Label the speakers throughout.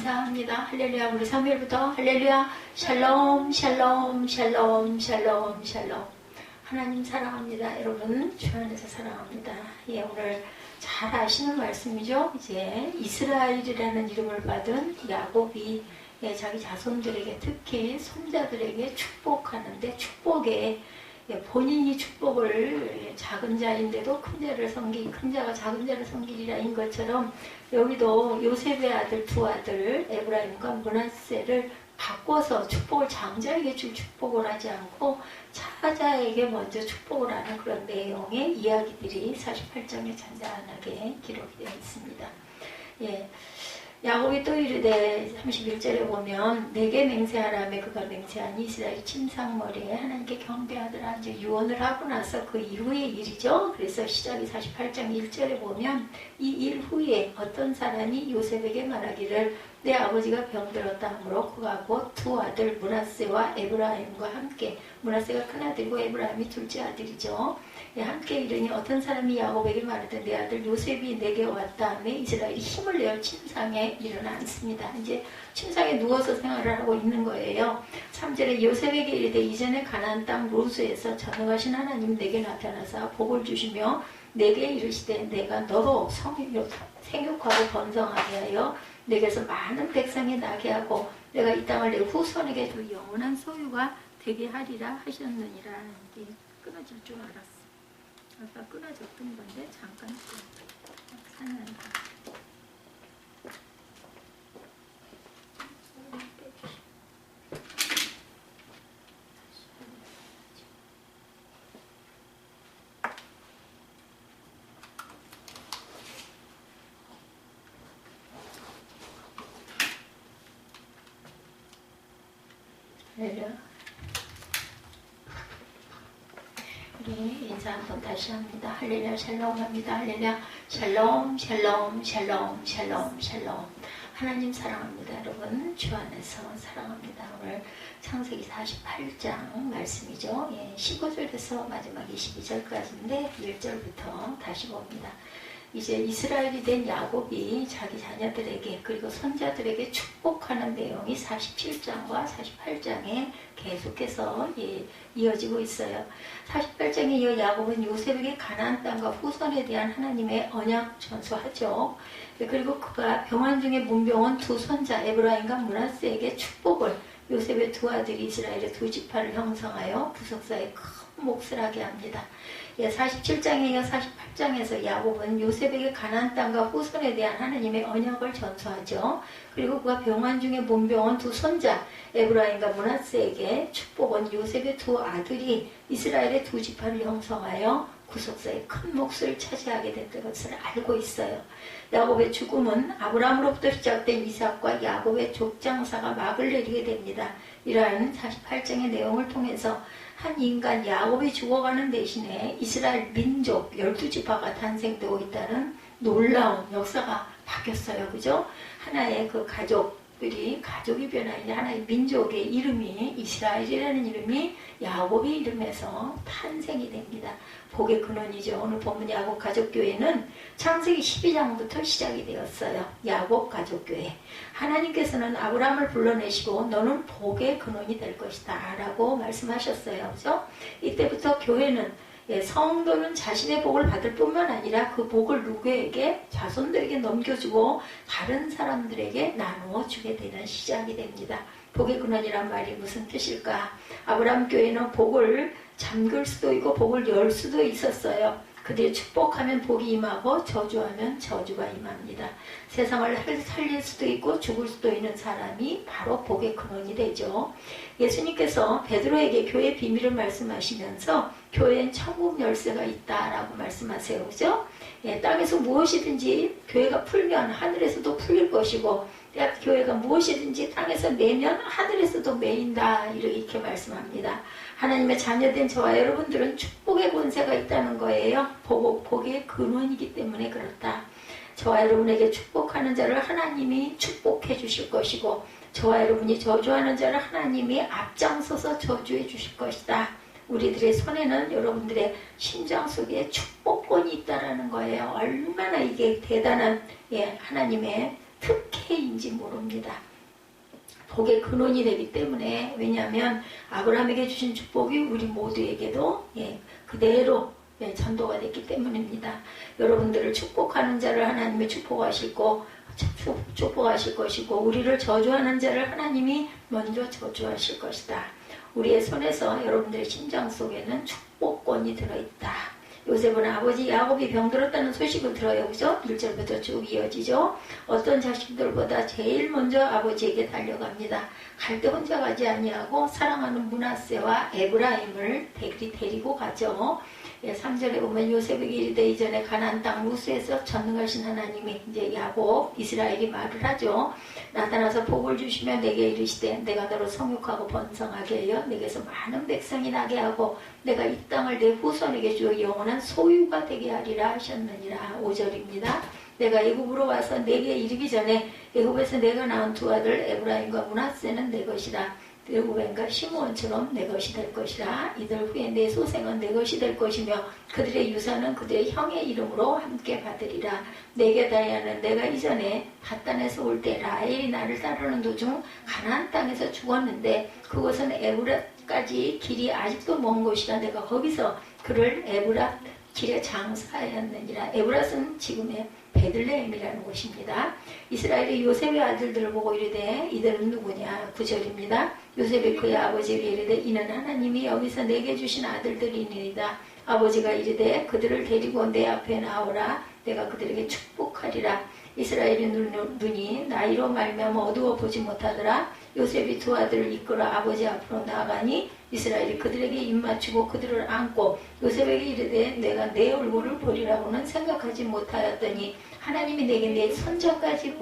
Speaker 1: 감사합니다. 할렐루야. 우리 사무엘부터 할렐루야. 샬롬 샬롬 샬롬 샬롬 샬롬. 하나님 사랑합니다. 여러분 주 안에서 사랑합니다. 예, 오늘 잘 아시는 말씀이죠. 이제 이스라엘이라는 이름을 받은 야곱이 자기 자손들에게 특히 손자들에게 축복하는데 축복에 본인이 축복을 작은 자인데도 큰 자를 섬기, 큰 자가 작은 자를 섬기리라인 것처럼 여기도 요셉의 아들 두 아들 에브라임과 므낫세를 바꿔서 축복을 장자에게 줄 축복을 하지 않고 차자에게 먼저 축복을 하는 그런 내용의 이야기들이 48장에 잔잔하게 기록이 되어 있습니다. 예. 야곱이 또 이르되 31절에 보면 내게 맹세하라며 그가 맹세하니 이스라엘 침상머리에 하나님께 경배하더라. 이제 유언을 하고 나서 그 이후의 일이죠. 그래서 시작이 48장 1절에 보면 이 일 후에 어떤 사람이 요셉에게 말하기를 내 아버지가 병들었다 하므로 그가 곧 두 아들 므낫세와 에브라임과 함께, 므낫세가 큰아들이고 에브라임이 둘째 아들이죠. 함께 이르니 어떤 사람이 야곱에게 말하되 내 아들 요셉이 내게 왔다 하며 이스라엘이 힘을 내어 침상에 일어났습니다. 이제 침상에 누워서 생활을 하고 있는 거예요. 3절에 요셉에게 이르되 이전에 가나안 땅 루스에서 전능하신 하나님 내게 나타나사 복을 주시며 내게 이르시되 내가 너로 생육하고 번성하게 하여 내게서 많은 백성이 나게 하고 내가 이 땅을 내 후손에게 줄 영원한 소유가 되게 하리라 하셨느니라. 이게 끊어질 줄 알았어. 아까 끊어졌던 건데 잠깐 산난다. 우리 인사 한번 다시 합니다. 할렐루야 샬롬 합니다. 할렐루야 샬롬 샬롬 샬롬 샬롬 샬롬. 하나님 사랑합니다. 여러분 주 안에서 사랑합니다. 오늘 창세기 48장 말씀이죠. 15절에서 마지막 22절까지인데 1절부터 다시 봅니다. 이제 이스라엘이 된 야곱이 자기 자녀들에게 그리고 손자들에게 축복하는 내용이 47장과 48장에 계속해서 이어지고 있어요. 48장에 이어 야곱은 요셉에게 가나안 땅과 후손에 대한 하나님의 언약 전수하죠. 그리고 그가 병환 중에 문병원 두 손자 에브라임과 므낫세에게 축복을, 요셉의 두 아들이 이스라엘의 두 지파를 형성하여 부속사의 큰 몫을 하게 합니다. 47장에 이어 48장에서 야곱은 요셉에게 가나안 땅과 후손에 대한 하나님의 언약을 전수하죠. 그리고 그가 병환 중에 문병원 두 손자 에브라임과 므낫세에게 축복은 요셉의 두 아들이 이스라엘의 두 지파를 형성하여 구속사의 큰 몫을 차지하게 된 것을 알고 있어요. 야곱의 죽음은 아브라함으로부터 시작된 이삭과 야곱의 족장사가 막을 내리게 됩니다. 이러한 48장의 내용을 통해서 한 인간 야곱이 죽어가는 대신에 이스라엘 민족 12지파가 탄생되고 있다는 놀라운 역사가 바뀌었어요. 그죠? 하나의 그 가족이 변하니 하나의 민족의 이름이 이스라엘이라는 이름이 야곱의 이름에서 탄생이 됩니다. 복의 근원이죠. 오늘 본문 야곱 가족교회는 창세기 12장부터 시작이 되었어요. 야곱 가족교회. 하나님께서는 아브라함을 불러내시고 너는 복의 근원이 될 것이다 라고 말씀하셨어요. 그죠? 이때부터 교회는 성도는 자신의 복을 받을 뿐만 아니라 그 복을 누구에게? 자손들에게 넘겨주고 다른 사람들에게 나누어 주게 되는 시작이 됩니다. 복의 근원이란 말이 무슨 뜻일까? 아브라함 교회는 복을 잠글 수도 있고 복을 열 수도 있었어요. 그들이 축복하면 복이 임하고 저주하면 저주가 임합니다. 세상을 살릴 수도 있고 죽을 수도 있는 사람이 바로 복의 근원이 되죠. 예수님께서 베드로에게 교회의 비밀을 말씀하시면서 교회엔 천국 열쇠가 있다라고 말씀하세요. 그죠? 땅에서 무엇이든지 교회가 풀면 하늘에서도 풀릴 것이고 교회가 무엇이든지 땅에서 매면 하늘에서도 매인다 이렇게 말씀합니다. 하나님의 자녀된 저와 여러분들은 축복의 권세가 있다는 거예요. 복의 근원이기 때문에 그렇다. 저와 여러분에게 축복하는 자를 하나님이 축복해 주실 것이고 저와 여러분이 저주하는 자를 하나님이 앞장서서 저주해 주실 것이다. 우리들의 손에는 여러분들의 심장 속에 축복권이 있다는 거예요. 얼마나 이게 대단한 하나님의 특혜인지 복인지 모릅니다. 복의 근원이 되기 때문에, 왜냐하면 아브라함에게 주신 축복이 우리 모두에게도 그대로 전도가 됐기 때문입니다. 여러분들을 축복하는 자를 하나님이 축복하실 것이고 우리를 저주하는 자를 하나님이 먼저 저주하실 것이다. 우리의 손에서 여러분들의 심장 속에는 축복권이 들어있다. 요셉은 아버지 야곱이 병들었다는 소식을 들어요. 그죠? 1절부터 쭉 이어지죠. 어떤 자식들보다 제일 먼저 아버지에게 달려갑니다. 갈 때 혼자 가지 아니하고 사랑하는 므낫세와 에브라임을 데리고 가죠. 3절에 보면 요셉에게 이르되 이전에 가나안 땅 루스에서 전능하신 하나님이 이제 야곱 이스라엘이 말을 하죠. 나타나서 복을 주시며 내게 이르시되 내가 너를 성육하고 번성하게 하여 내게서 많은 백성이 나게 하고 내가 이 땅을 내 후손에게 주어 영원한 소유가 되게 하리라 하셨느니라. 5절입니다. 내가 애굽으로 와서 내게 이르기 전에 애굽에서 내가 낳은 두 아들 에브라임과 므낫세는 내 것이라. 르우벤과 시므온처럼 내 것이 될 것이라. 이들 후에 내 소생은 내 것이 될 것이며 그들의 유산은 그들의 형의 이름으로 함께 받으리라. 내게 다이아는 내가 이전에 밧단에서 올 때 라헬이 나를 따르는 도중 가나안 땅에서 죽었는데 그곳은 에브랏까지 길이 아직도 먼 곳이라 내가 거기서 그를 에브랏 길에 장사하였느니라. 에브랏은 지금의 베들레헴이라는 곳입니다. 이스라엘이 요셉의 아들들을 보고 이르되 이들은 누구냐? 9절입니다. 요셉이 그의 아버지에게 이르되 이는 하나님이 여기서 내게 주신 아들들이니이다. 아버지가 이르되 그들을 데리고 내 앞에 나오라. 내가 그들에게 축복하리라. 이스라엘의 눈이 나이로 말미암아 어두워 보지 못하더라. 요셉이 두 아들을 이끌어 아버지 앞으로 나가니 이스라엘이 그들에게 입맞추고 그들을 안고 요셉에게 이르되 내가 내 얼굴을 보리라고는 생각하지 못하였더니 하나님이 내게 내 손자까지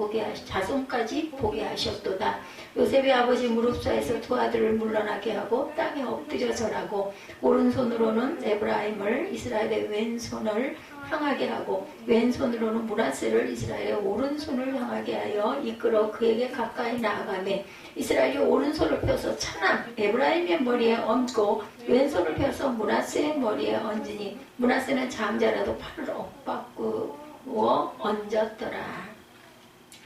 Speaker 1: 자손까지 보게 하셨도다. 요셉의 아버지 무릎사에서 두 아들을 물러나게 하고 땅에 엎드려 절하고 오른손으로는 에브라임을 이스라엘의 왼손을 향하게 하고 왼손으로는 므낫세를 이스라엘의 오른손을 향하게 하여 이끌어 그에게 가까이 나아가매 이스라엘이 오른손을 펴서 차남 에브라임의 머리에 얹고 왼손을 펴서 므낫세의 머리에 얹으니 므낫세는 장자라도 팔을 엇바꾸어 얹었더라.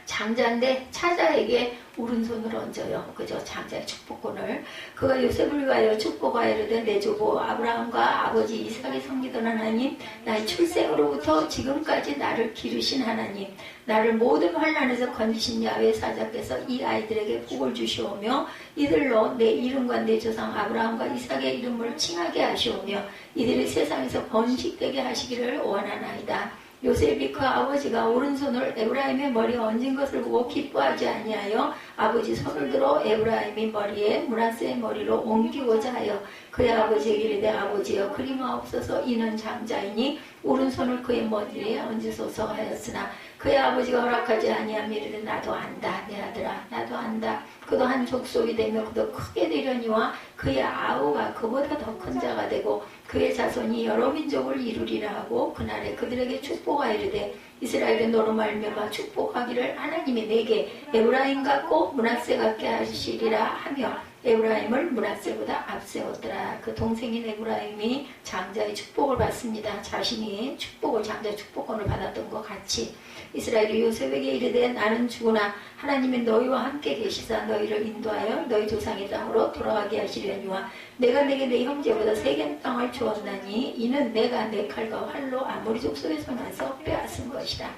Speaker 1: 장자인데 차자에게 오른손을 얹어요. 그죠? 장자의 축복권을. 그가 요셉을 위하여 축복하여 이르되 내 조부 아브라함과 아버지 이삭이 섬기던 하나님, 나의 출생으로부터 지금까지 나를 기르신 하나님, 나를 모든 환난에서 건지신 야훼 사자께서 이 아이들에게 복을 주시오며 이들로 내 이름과 내 조상 아브라함과 이삭의 이름을 칭하게 하시오며 이들이 세상에서 번식되게 하시기를 원하나이다. 요셉이 그 아버지가 오른손을 에브라임의 머리에 얹은 것을 보고 기뻐하지 아니하여 아버지 손을 들어 에브라임의 머리에 므낫세의 머리로 옮기고자 하여 그의 아버지에게 이르되 아버지여 그리마옵소서 이는 장자이니 오른손을 그의 머리에 얹으소서 하였으나 그의 아버지가 허락하지 아니하며 이르되 나도 안다 내 아들아 나도 안다. 그도 한 족속이 되며 그도 크게 되려니와 그의 아우가 그보다 더 큰 자가 되고 그의 자손이 여러 민족을 이루리라 하고 그날에 그들에게 축복하여 이르되 이스라엘의 너로 말미암아 축복하기를 하나님이 내게 에브라임 같고 므낫세 같게 하시리라 하며 에브라임을 므낫세보다 앞세웠더라. 그 동생인 에브라임이 장자의 축복을 받습니다. 자신이 장자 축복권을 받았던 것 같이 이스라엘이 요셉에게 이르되 나는 죽으나 하나님이 너희와 함께 계시사 너희를 인도하여 너희 조상의 땅으로 돌아가게 하시려니와 내가 내게 내 형제보다 세겜 땅을 주었나니 이는 내가 내 칼과 활로 아모리 족속에서 나서 빼앗은 것이라.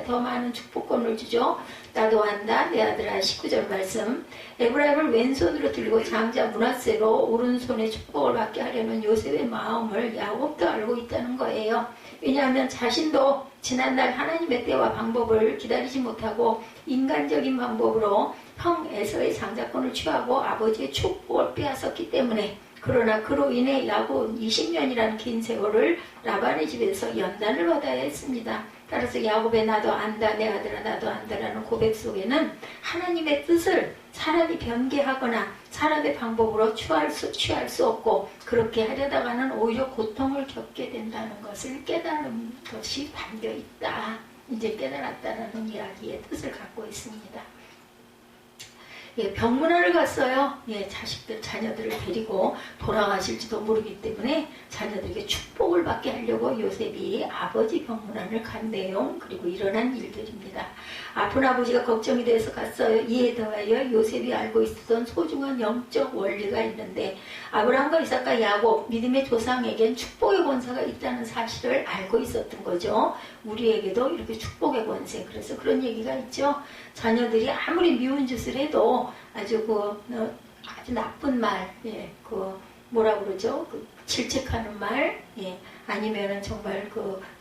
Speaker 1: 더 많은 축복권을 주죠. 나도 안다 내 아들아. 19절 말씀. 에브라임을 왼손으로 들고 장자 므낫세로 오른손에 축복을 받게 하려는 요셉의 마음을 야곱도 알고 있다는 거예요. 왜냐하면 자신도 지난날 하나님의 때와 방법을 기다리지 못하고 인간적인 방법으로 형 에서의 장자권을 취하고 아버지의 축복을 빼앗았기 때문에 그러나 그로 인해 야곱 20년이라는 긴 세월을 라반의 집에서 연단을 받아야 했습니다. 따라서 야곱의 나도 안다 내 아들아 나도 안다라는 고백 속에는 하나님의 뜻을 사람이 변개하거나 사람의 방법으로 취할 수 없고 그렇게 하려다가는 오히려 고통을 겪게 된다는 것을 깨달은 것이 담겨있다. 이제 깨달았다라는 이야기의 뜻을 갖고 있습니다. 예, 병문안을 갔어요. 예, 자녀들을 데리고 돌아가실지도 모르기 때문에 자녀들에게 축복을 받게 하려고 요셉이 아버지 병문안을 간 내용, 그리고 일어난 일들입니다. 아픈 아버지가 걱정이 돼서 갔어요. 이에 더하여 요셉이 알고 있었던 소중한 영적 원리가 있는데, 아브라함과 이삭과 야곱, 믿음의 조상에겐 축복의 권세가 있다는 사실을 알고 있었던 거죠. 우리에게도 이렇게 축복의 권세, 그래서 그런 얘기가 있죠. 자녀들이 아무리 미운 짓을 해도 아주 나쁜 말, 예, 뭐라 그러죠? 질책하는 말, 예, 아니면은 정말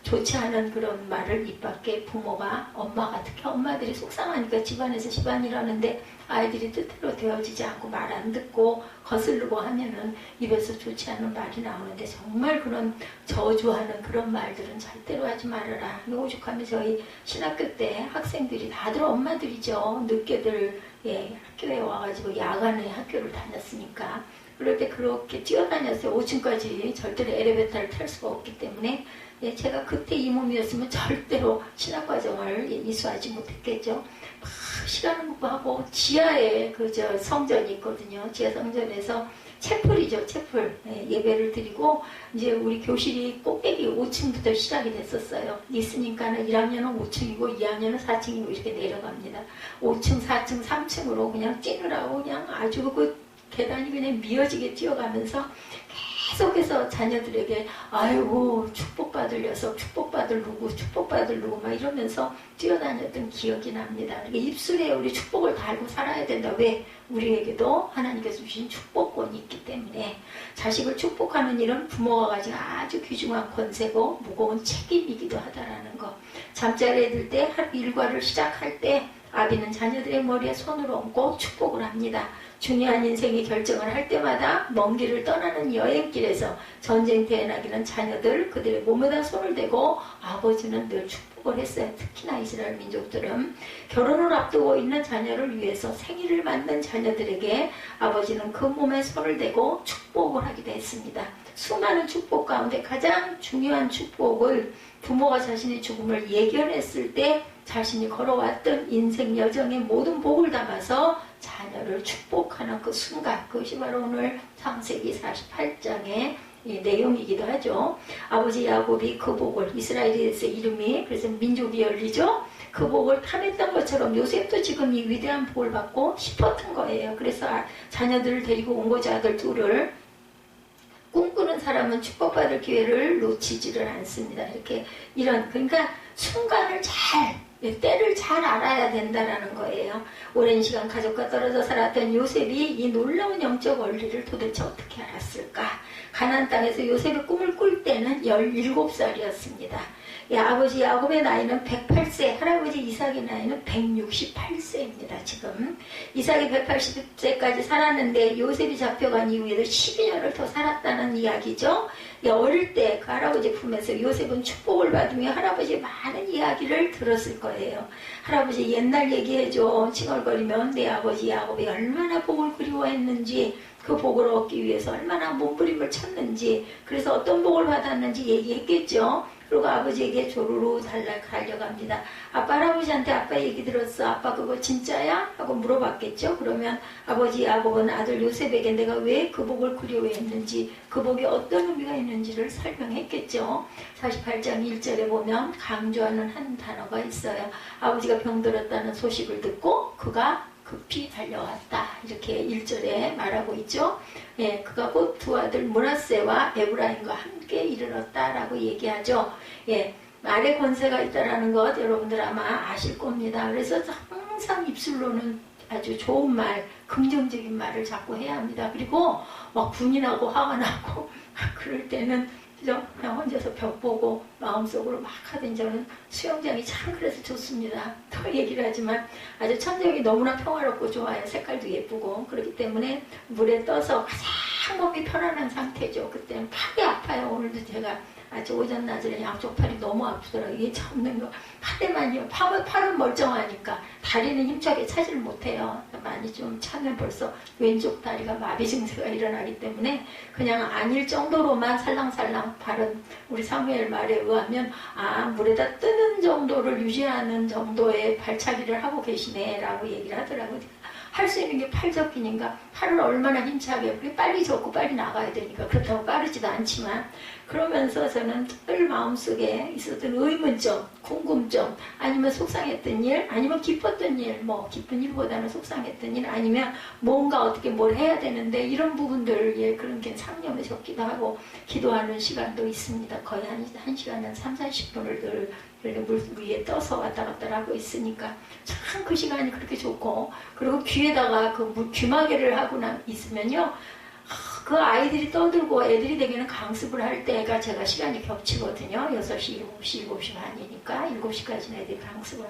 Speaker 1: 좋지 않은 그런 말을 입 밖에 부모가, 엄마가, 특히 엄마들이 속상하니까 집안에서 집안이라는데 아이들이 뜻대로 되어지지 않고 말 안 듣고 거슬르고 하면은 입에서 좋지 않은 말이 나오는데, 정말 그런 저주하는 그런 말들은 절대로 하지 말아라. 오죽하면 저희 신학교 때 학생들이 다들 엄마들이죠. 늦게들, 예, 학교에 와가지고 야간에 학교를 다녔으니까. 그럴 때 그렇게 뛰어다녔어요. 5층까지 절대로 엘리베이터를 탈 수가 없기 때문에. 예, 제가 그때 이 몸이었으면 절대로 신학과정을 이수하지 못했겠죠. 막 시간을 공부하고 지하에 성전이 있거든요. 지하 성전에서 채플이죠, 채플. 예, 예배를 드리고, 이제 우리 교실이 꼭대기 5층부터 시작이 됐었어요. 있으니까는 1학년은 5층이고 2학년은 4층이고 이렇게 내려갑니다. 5층, 4층, 3층으로 그냥 뛰느라고 그냥 아주 계단이 그냥 미어지게 뛰어가면서 계속해서 자녀들에게 아이고 축복받을 녀석, 축복받을 누구 막 이러면서 뛰어다녔던 기억이 납니다. 입술에 우리 축복을 달고 살아야 된다. 왜? 우리에게도 하나님께서 주신 축복권이 있기 때문에. 자식을 축복하는 일은 부모가 가진 아주 귀중한 권세고 무거운 책임이기도 하다라는 거. 잠자리에 들 때 하루 일과를 시작할 때 아비는 자녀들의 머리에 손을 얹고 축복을 합니다. 중요한 인생의 결정을 할 때마다 먼 길을 떠나는 여행길에서 전쟁터에 나기는 자녀들 그들의 몸에다 손을 대고 아버지는 늘 축복을 했어요. 특히나 이스라엘 민족들은 결혼을 앞두고 있는 자녀를 위해서 생일을 맞는 자녀들에게 아버지는 그 몸에 손을 대고 축복을 하기도 했습니다. 수많은 축복 가운데 가장 중요한 축복을 부모가 자신의 죽음을 예견했을 때 자신이 걸어왔던 인생 여정의 모든 복을 담아서 자녀를 축복하는 그 순간, 그것이 바로 오늘 창세기 48장의 내용이기도 하죠. 아버지 야곱이 그 복을, 이스라엘에서 이름이 그래서 민족이 열리죠. 그 복을 탐했던 것처럼 요셉도 지금 이 위대한 복을 받고 싶었던 거예요. 그래서 자녀들을 데리고 온 거죠. 아들 둘을. 꿈꾸는 사람은 축복받을 기회를 놓치지를 않습니다. 그러니까 순간을 때를 잘 알아야 된다라는 거예요. 오랜 시간 가족과 떨어져 살았던 요셉이 이 놀라운 영적 원리를 도대체 어떻게 알았을까? 가나안 땅에서 요셉의 꿈을 꿀 때는 17살이었습니다. 아버지 야곱의 나이는 108세, 할아버지 이삭의 나이는 168세입니다. 지금 이삭이 180세까지 살았는데 요셉이 잡혀간 이후에도 12년을 더 살았다는 이야기죠. 어릴 때 그 할아버지 품에서 요셉은 축복을 받으며 할아버지의 많은 이야기를 들었을 거예요. 할아버지 옛날 얘기해줘. 칭얼거리면 내 아버지 야곱이 얼마나 복을 그리워했는지, 그 복을 얻기 위해서 얼마나 몸부림을 쳤는지, 그래서 어떤 복을 받았는지 얘기했겠죠. 그리고 아버지에게 조르르 달려갑니다. 아빠 할아버지한테 아빠 얘기 들었어. 아빠 그거 진짜야? 하고 물어봤겠죠. 그러면 아버지 야곱은 아들 요셉에게 내가 왜 그 복을 그리워했는지, 그 복에 어떤 의미가 있는지를 설명했겠죠. 48장 1절에 보면 강조하는 한 단어가 있어요. 아버지가 병들었다는 소식을 듣고 그가 급히 달려왔다. 이렇게 1절에 말하고 있죠. 예, 그가 곧 두 아들 므낫세와 에브라임과 함께 이르렀다라고 얘기하죠. 예, 말의 권세가 있다라는 것 여러분들 아마 아실 겁니다. 그래서 항상 입술로는 아주 좋은 말, 긍정적인 말을 자꾸 해야 합니다. 그리고 막 분이 나고 화가 나고 그럴 때는 그냥 혼자서 벽 보고 마음속으로 막 하던 저는 수영장이 참 그래서 좋습니다. 더 얘기를 하지만 아주 천적이 너무나 평화롭고 좋아요. 색깔도 예쁘고. 그렇기 때문에 물에 떠서 가장 몸이 편안한 상태죠. 그때는 팔이 아파요. 오늘도 제가 아주 오전 낮에 양쪽 팔이 너무 아프더라고요. 이게 잡는 거 팔에만요. 팔은 멀쩡하니까 다리는 힘차게 차지를 못해요. 많이 좀 차면 벌써 왼쪽 다리가 마비 증세가 일어나기 때문에 그냥 아닐 정도로만 살랑살랑 팔은 우리 사무엘 말에 의하면 물에다 뜨는 정도를 유지하는 정도의 발차기를 하고 계시네 라고 얘기를 하더라고요. 할 수 있는 게 팔 접기니까 팔을 얼마나 힘차게 빨리 접고 빨리 나가야 되니까 그렇다고 빠르지도 않지만 그러면서 저는 늘 마음속에 있었던 의문점, 궁금점, 아니면 속상했던 일, 아니면 기뻤던 일, 뭐 기쁜 일보다는 속상했던 일, 아니면 뭔가 어떻게 뭘 해야 되는데 이런 부분들 그런 게 상념에 적기도 하고 기도하는 시간도 있습니다. 거의 한 시간은 3, 40분을 늘 물 위에 떠서 왔다 갔다 하고 있으니까 참 그 시간이 그렇게 좋고, 그리고 귀에다가 그 귀마개를 하고 있으면요 그 아이들이 떠들고 애들이 되게는 강습을 할 때가 제가 시간이 겹치거든요. 6시, 7시, 7시 반이니까 7시까지는 애들이 강습을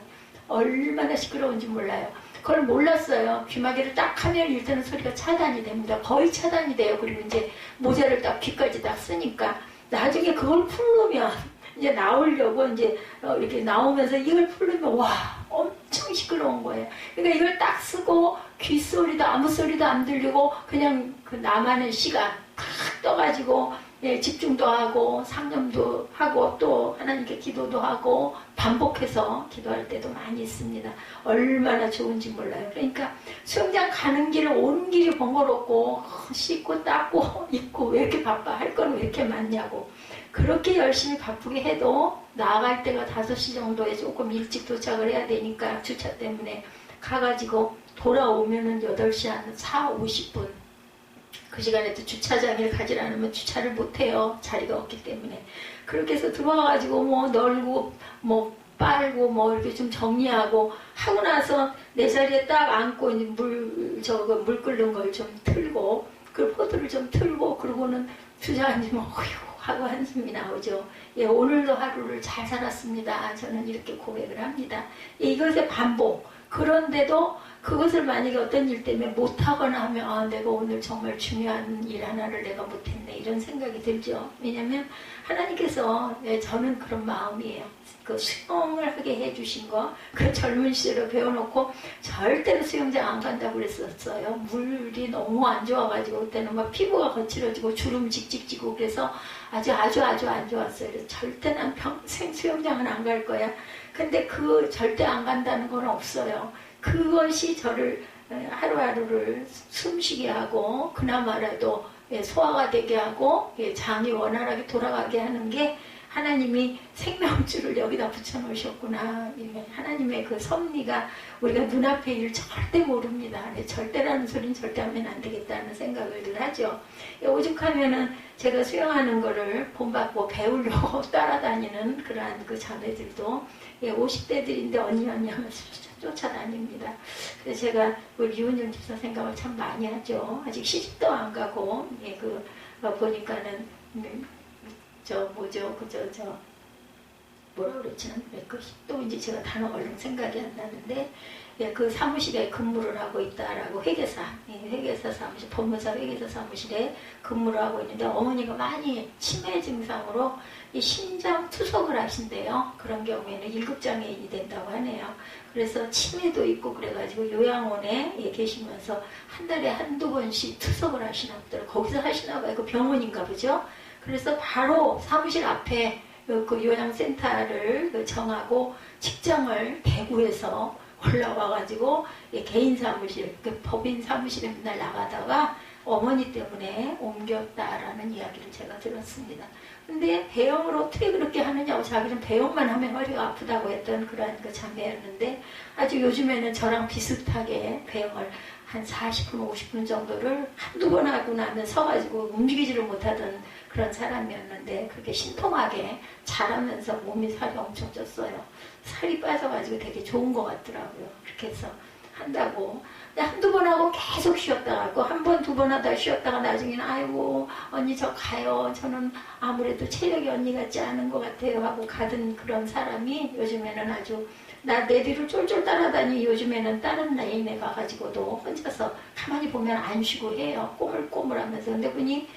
Speaker 1: 얼마나 시끄러운지 몰라요. 그걸 몰랐어요. 귀마개를 딱 하면 일단은 소리가 차단이 됩니다. 거의 차단이 돼요. 그리고 이제 모자를 딱 귀까지 딱 쓰니까 나중에 그걸 풀르면 이제 나오려고 이제 이렇게 나오면서 이걸 풀르면 와 엄청 시끄러운 거예요. 그러니까 이걸 딱 쓰고 귓소리도 아무 소리도 안 들리고 그냥 그 나만의 시간 탁 떠가지고 집중도 하고 상념도 하고 또 하나님께 기도도 하고 반복해서 기도할 때도 많이 있습니다. 얼마나 좋은지 몰라요. 그러니까 수영장 가는 길을 오는 길이 번거롭고 씻고 닦고 입고 왜 이렇게 바빠, 할 건 왜 이렇게 많냐고. 그렇게 열심히 바쁘게 해도 나갈 때가 5시 정도에 조금 일찍 도착을 해야 되니까 주차 때문에 가가지고 돌아오면은 8시 한 4, 50분 그 시간에도 주차장에 가지 않으면 주차를 못해요. 자리가 없기 때문에. 그렇게 해서 들어와가지고 뭐 널고 뭐 빨고 뭐 이렇게 좀 정리하고 하고 나서 내 자리에 딱 앉고 이제 물 끓는 걸 좀 틀고 그 포도를 좀 틀고 그러고는 주저앉으면 어휴 하고 한숨이 나오죠. 오늘도 하루를 잘 살았습니다. 저는 이렇게 고백을 합니다. 이것의 반복. 그런데도 그것을 만약에 어떤 일 때문에 못하거나 하면 내가 오늘 정말 중요한 일 하나를 내가 못했네 이런 생각이 들죠. 왜냐하면 하나님께서 저는 그런 마음이에요. 그 수영을 하게 해주신 거, 그 젊은 시절에 배워놓고 절대로 수영장 안 간다고 그랬었어요. 물이 너무 안 좋아가지고 그때는 막 피부가 거칠어지고 주름 직직 지고 그래서 아주 안 좋았어요. 그래서 절대 난 평생 수영장은 안 갈 거야. 근데 그 절대 안 간다는 건 없어요. 그것이 저를 하루하루를 숨쉬게 하고 그나마라도 소화가 되게 하고 장이 원활하게 돌아가게 하는 게 하나님이 생명줄을 여기다 붙여놓으셨구나. 하나님의 그 섭리가 우리가 눈앞의 일 절대 모릅니다. 절대라는 소리는 절대 하면 안 되겠다는 생각을 늘 하죠. 오죽하면은 제가 수영하는 거를 본받고 배우려고 따라다니는 그러한 그 자매들도 50대들인데 언니 하면서 쫓아다닙니다. 그래서 제가 우리 유은영 집사 생각을 참 많이 하죠. 아직 시집도 안 가고 보니까는 뭐라 그랬지? 또 이제 제가 단어 얼른 생각이 안 나는데, 그 사무실에 근무를 하고 있다라고 회계사 사무실, 법무사 회계사 사무실에 근무를 하고 있는데 어머니가 많이 치매 증상으로 이 심장 투석을 하신대요. 그런 경우에는 1급 장애인이 된다고 하네요. 그래서 치매도 있고 그래가지고 요양원에 계시면서 한 달에 한두 번씩 투석을 하시나 보더라고요. 거기서 하시나 봐요. 그 병원인가 보죠. 그래서 바로 사무실 앞에 그 요양센터를 정하고 직장을 대구에서 올라와가지고 개인 사무실, 그 법인 사무실에 맨날 나가다가 어머니 때문에 옮겼다라는 이야기를 제가 들었습니다. 근데 배영을 어떻게 그렇게 하느냐고 자기는 배영만 하면 허리가 아프다고 했던 그러한 그 자매였는데 아주 요즘에는 저랑 비슷하게 배영을 한 40분, 50분 정도를 한두 번 하고 나면 서가지고 움직이지를 못하던 그런 사람이었는데 그렇게 신통하게 잘하면서 몸이 살이 엄청 쪘어요. 살이 빠져가지고 되게 좋은 것 같더라고요. 그렇게 해서 한다고. 한두 번 하고 계속 쉬었다가 한 번, 두 번 하다 쉬었다가 나중에는 아이고 언니 저 가요. 저는 아무래도 체력이 언니 같지 않은 것 같아요 하고 가던 그런 사람이 요즘에는 아주 내 뒤를 쫄쫄 따라다니 요즘에는 다른 라인에 가가지고도 혼자서 가만히 보면 안 쉬고 해요. 꼬물꼬물하면서. 근데 그분이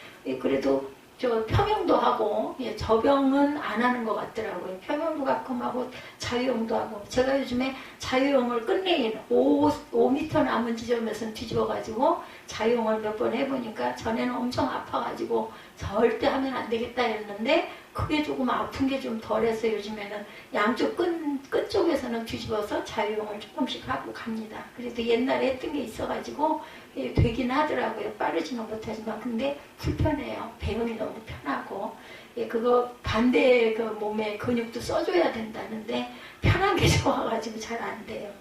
Speaker 1: 그래도 저 평형도 하고 저병은 안 하는 것 같더라고요. 평형도 가끔 하고 자유형도 하고 제가 요즘에 자유형을 끝내인 5m 남은 지점에서 뒤집어가지고 자유형을 몇 번 해보니까 전에는 엄청 아파가지고 절대 하면 안 되겠다 했는데 그게 조금 아픈 게 좀 덜해서 요즘에는 양쪽 끝 쪽에서는 뒤집어서 자유형을 조금씩 하고 갑니다. 그래도 옛날에 했던 게 있어가지고 되긴 하더라고요. 빠르지는 못하지만 근데 불편해요. 배움이 너무 편하고 그거 반대 그 몸에 근육도 써줘야 된다는데 편한 게 좋아가지고 잘 안 돼요.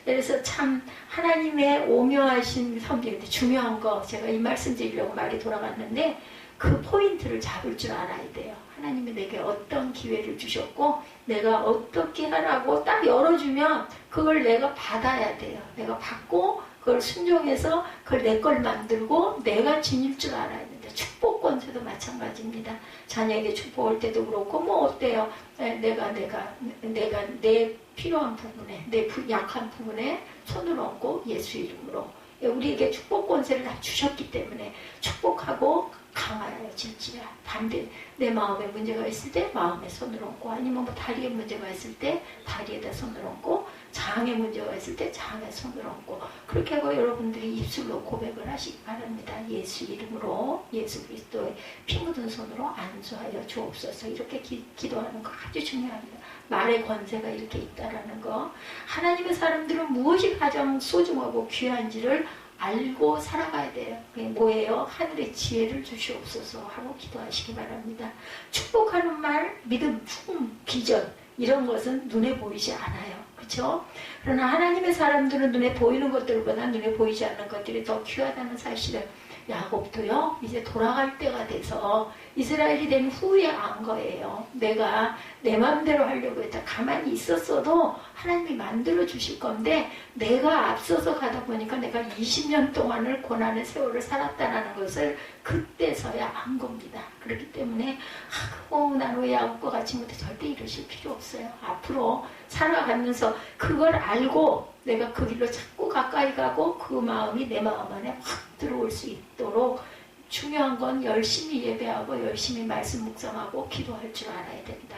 Speaker 1: 그래서 참 하나님의 오묘하신 섭리인데 중요한 거 제가 이 말씀 드리려고 말이 돌아갔는데 그 포인트를 잡을 줄 알아야 돼요. 하나님이 내게 어떤 기회를 주셨고 내가 어떻게 하라고 딱 열어주면 그걸 내가 받아야 돼요. 내가 받고 그걸 순종해서 그걸 내 걸 만들고 내가 지닐 줄 알아야 된다. 축복 권세도 마찬가지입니다. 자녀에게 축복할 때도 그렇고 뭐 어때요? 내가 내 필요한 부분에 내 약한 부분에 손을 얹고 예수 이름으로 우리에게 축복 권세를 다 주셨기 때문에 축복하고 강하여질지라. 반대 내 마음에 문제가 있을 때 마음에 손을 얹고 아니면 뭐 다리에 문제가 있을 때 다리에다 손을 얹고 장에 문제가 있을 때 장에 손을 얹고 그렇게 하고 여러분들이 입술로 고백을 하시기 바랍니다. 예수 이름으로 예수 그리스도의 피 묻은 손으로 안수하여 주옵소서. 이렇게 기도하는 거 아주 중요합니다. 말의 권세가 이렇게 있다라는 거. 하나님의 사람들은 무엇이 가장 소중하고 귀한지를 알고 살아가야 돼요. 그게 뭐예요? 하늘의 지혜를 주시옵소서 하고 기도하시기 바랍니다. 축복하는 말, 믿음, 품음, 비전 이런 것은 눈에 보이지 않아요. 그렇죠? 그러나 하나님의 사람들은 눈에 보이는 것들보다 눈에 보이지 않는 것들이 더 귀하다는 사실을 야곱도요 이제 돌아갈 때가 돼서 이스라엘이 된 후에 안 거예요. 내가 내 마음대로 하려고 했다. 가만히 있었어도 하나님이 만들어 주실 건데 내가 앞서서 가다 보니까 내가 20년 동안을 고난의 세월을 살았다는 것을 그때서야 안 겁니다. 그렇기 때문에 난 왜 야곱과 같이 못해 절대 이러실 필요 없어요. 앞으로 살아가면서 그걸 알고 내가 그 길로 자꾸 가까이 가고 그 마음이 내 마음 안에 확 들어올 수 있도록 중요한 건 열심히 예배하고 열심히 말씀 묵상하고 기도할 줄 알아야 된다.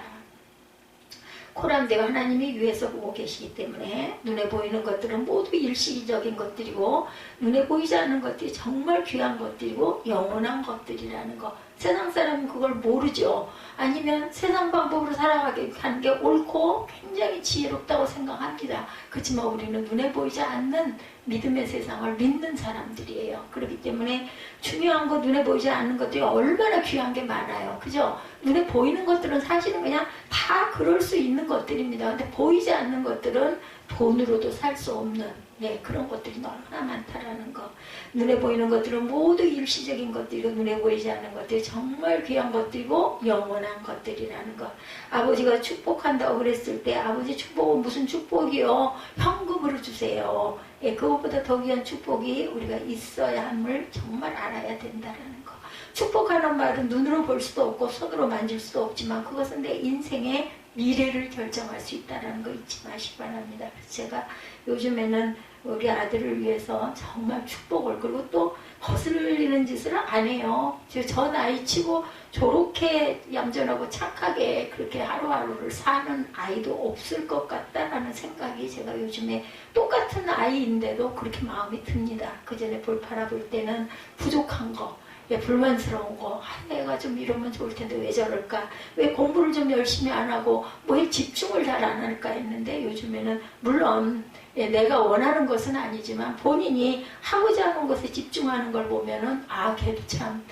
Speaker 1: 코란데가 하나님이 위에서 보고 계시기 때문에 눈에 보이는 것들은 모두 일시적인 것들이고 눈에 보이지 않는 것들이 정말 귀한 것들이고 영원한 것들이라는 거. 세상 사람은 그걸 모르죠. 아니면 세상 방법으로 살아가게 하는 게 옳고 굉장히 지혜롭다고 생각합니다. 그렇지만 우리는 눈에 보이지 않는 믿음의 세상을 믿는 사람들이에요. 그렇기 때문에 중요한 거 눈에 보이지 않는 것들이 얼마나 귀한 게 많아요. 그죠? 눈에 보이는 것들은 사실은 그냥 다 그럴 수 있는 것들입니다. 근데 보이지 않는 것들은 돈으로도 살 수 없는 그런 것들이 너무나 많다라는 거. 눈에 보이는 것들은 모두 일시적인 것들이고 눈에 보이지 않는 것들이 정말 귀한 것들이고 영원한 것들이라는 거. 아버지가 축복한다고 그랬을 때 아버지 축복은 무슨 축복이요? 현금으로 주세요. 그것보다 더 귀한 축복이 우리가 있어야 함을 정말 알아야 된다라는 거. 축복하는 말은 눈으로 볼 수도 없고 손으로 만질 수도 없지만 그것은 내 인생의 미래를 결정할 수 있다는 거 잊지 마시기 바랍니다. 그래서 제가 요즘에는 우리 아들을 위해서 정말 축복을 그리고 또 거슬리는 짓을 안 해요. 저 나이 치고 저렇게 얌전하고 착하게 그렇게 하루하루를 사는 아이도 없을 것 같다라는 생각이 제가 요즘에 똑같은 아이인데도 그렇게 마음이 듭니다. 그 전에 바라볼 때는 부족한 거 불만스러운 거, 내가 좀 이러면 좋을 텐데 왜 저럴까? 왜 공부를 좀 열심히 안 하고 뭐에 집중을 잘 안 할까 했는데 요즘에는 물론 내가 원하는 것은 아니지만 본인이 하고자 하는 것에 집중하는 걸 보면은 걔도 참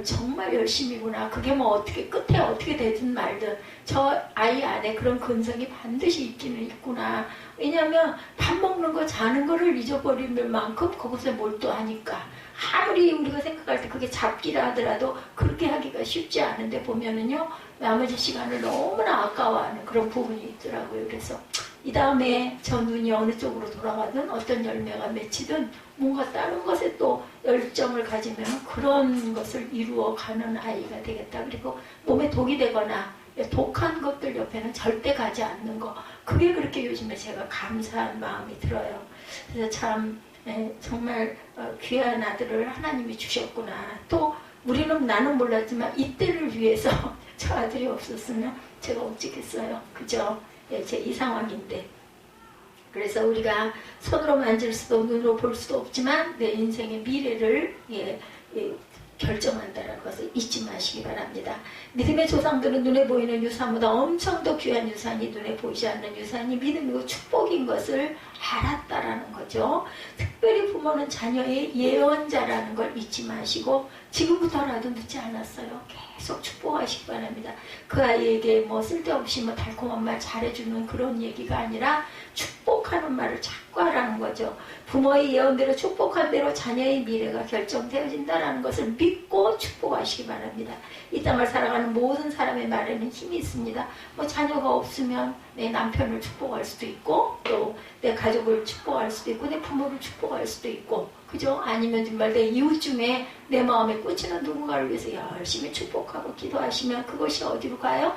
Speaker 1: 정말 열심히구나. 그게 뭐 어떻게 끝에 어떻게 되든 말든 저 아이 안에 그런 근성이 반드시 있기는 있구나. 왜냐하면 밥 먹는 거 자는 거를 잊어버릴 만큼 그것에 몰두하니까. 아무리 우리가 생각할 때 그게 잡기라 하더라도 그렇게 하기가 쉽지 않은데 보면은요 나머지 시간을 너무나 아까워하는 그런 부분이 있더라고요. 그래서 이 다음에 저 눈이 어느 쪽으로 돌아가든 어떤 열매가 맺히든 뭔가 다른 것에 또 열정을 가지면 그런 것을 이루어가는 아이가 되겠다. 그리고 몸에 독이 되거나 독한 것들 옆에는 절대 가지 않는 거. 그게 그렇게 요즘에 제가 감사한 마음이 들어요. 그래서 참 정말 귀한 아들을 하나님이 주셨구나. 또 우리는 나는 몰랐지만 이때를 위해서 저 아들이 없었으면 제가 어찌겠어요. 그죠? 제 이 상황인데. 그래서 우리가 손으로 만질 수도 눈으로 볼 수도 없지만 내 인생의 미래를 결정한다는 것을 잊지 마시기 바랍니다. 믿음의 조상들은 눈에 보이는 유산보다 엄청 더 귀한 유산이 눈에 보이지 않는 유산이 믿음이고 축복인 것을 알았다라는 거죠. 특별히 부모는 자녀의 예언자라는 걸 잊지 마시고 지금부터라도 늦지 않았어요. 계속 축복하시기 바랍니다. 그 아이에게 뭐 쓸데없이 뭐 달콤한 말 잘해주는 그런 얘기가 아니라 축복하는 말을 자꾸 하라는 거죠. 부모의 예언대로 축복한 대로 자녀의 미래가 결정되어진다는 것을 믿고 축복하시기 바랍니다. 이 땅을 살아가는 모든 사람의 말에는 힘이 있습니다. 뭐 자녀가 없으면 내 남편을 축복할 수도 있고 또 내 가족을 축복할 수도 있고 내 부모를 축복할 수도 있고 그죠? 아니면 정말 내 이웃 중에 내 마음에 꽂히는 누군가를 위해서 열심히 축복하고 기도하시면 그것이 어디로 가요?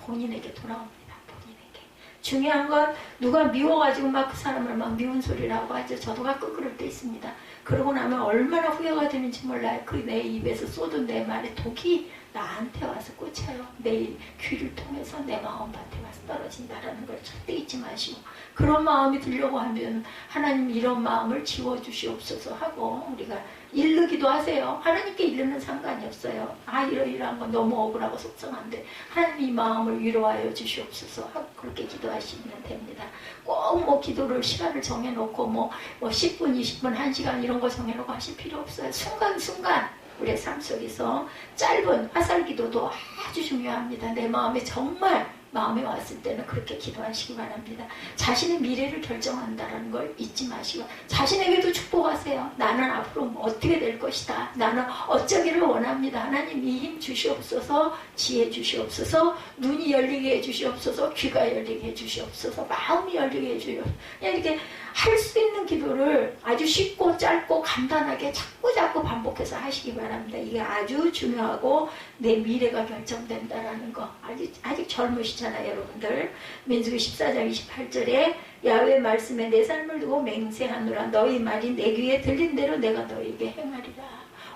Speaker 1: 본인에게 돌아옵니다. 본인에게. 중요한 건 누가 미워가지고 막 그 사람을 막 미운 소리를 하고 하죠. 저도 가끔 그럴 때 있습니다. 그러고 나면 얼마나 후회가 되는지 몰라요. 그 내 입에서 쏟은 내 말에 독이 나한테 와서 꽂혀요. 내 귀를 통해서 내 마음밭에 와서 떨어진다라는 걸 절대 잊지 마시고 그런 마음이 들려고 하면 하나님 이런 마음을 지워주시옵소서 하고 우리가 이르기도 하세요. 하나님께 이르는 상관이 없어요. 아 이러이러한 건 너무 억울하고 속상한데 하나님 이 마음을 위로하여 주시옵소서 하고 그렇게 기도하시면 됩니다. 꼭 뭐 기도를 시간을 정해놓고 뭐 10분, 20분, 1시간 이런 거 정해놓고 하실 필요 없어요. 순간순간 우리의 삶 속에서 짧은 화살기도도 아주 중요합니다. 내 마음에 정말 마음에 왔을 때는 그렇게 기도하시기 바랍니다. 자신의 미래를 결정한다는 걸 잊지 마시고 자신에게도 축복하세요. 나는 앞으로 어떻게 될 것이다. 나는 어쩌기를 원합니다. 하나님 이 힘 주시옵소서, 지혜 주시옵소서, 눈이 열리게 해주시옵소서, 귀가 열리게 해주시옵소서, 마음이 열리게 해주시옵소서. 그냥 이렇게 할 수 있는 기도를 아주 쉽고 짧고 간단하게 자꾸 반복해서 하시기 바랍니다. 이게 아주 중요하고 내 미래가 결정된다라는 거. 아직 젊으시잖아요, 여러분들. 민수기 14장 28절에 야훼 말씀에 내 삶을 두고 맹세하노라. 너희 말이 내 귀에 들린 대로 내가 너희에게 행하리라.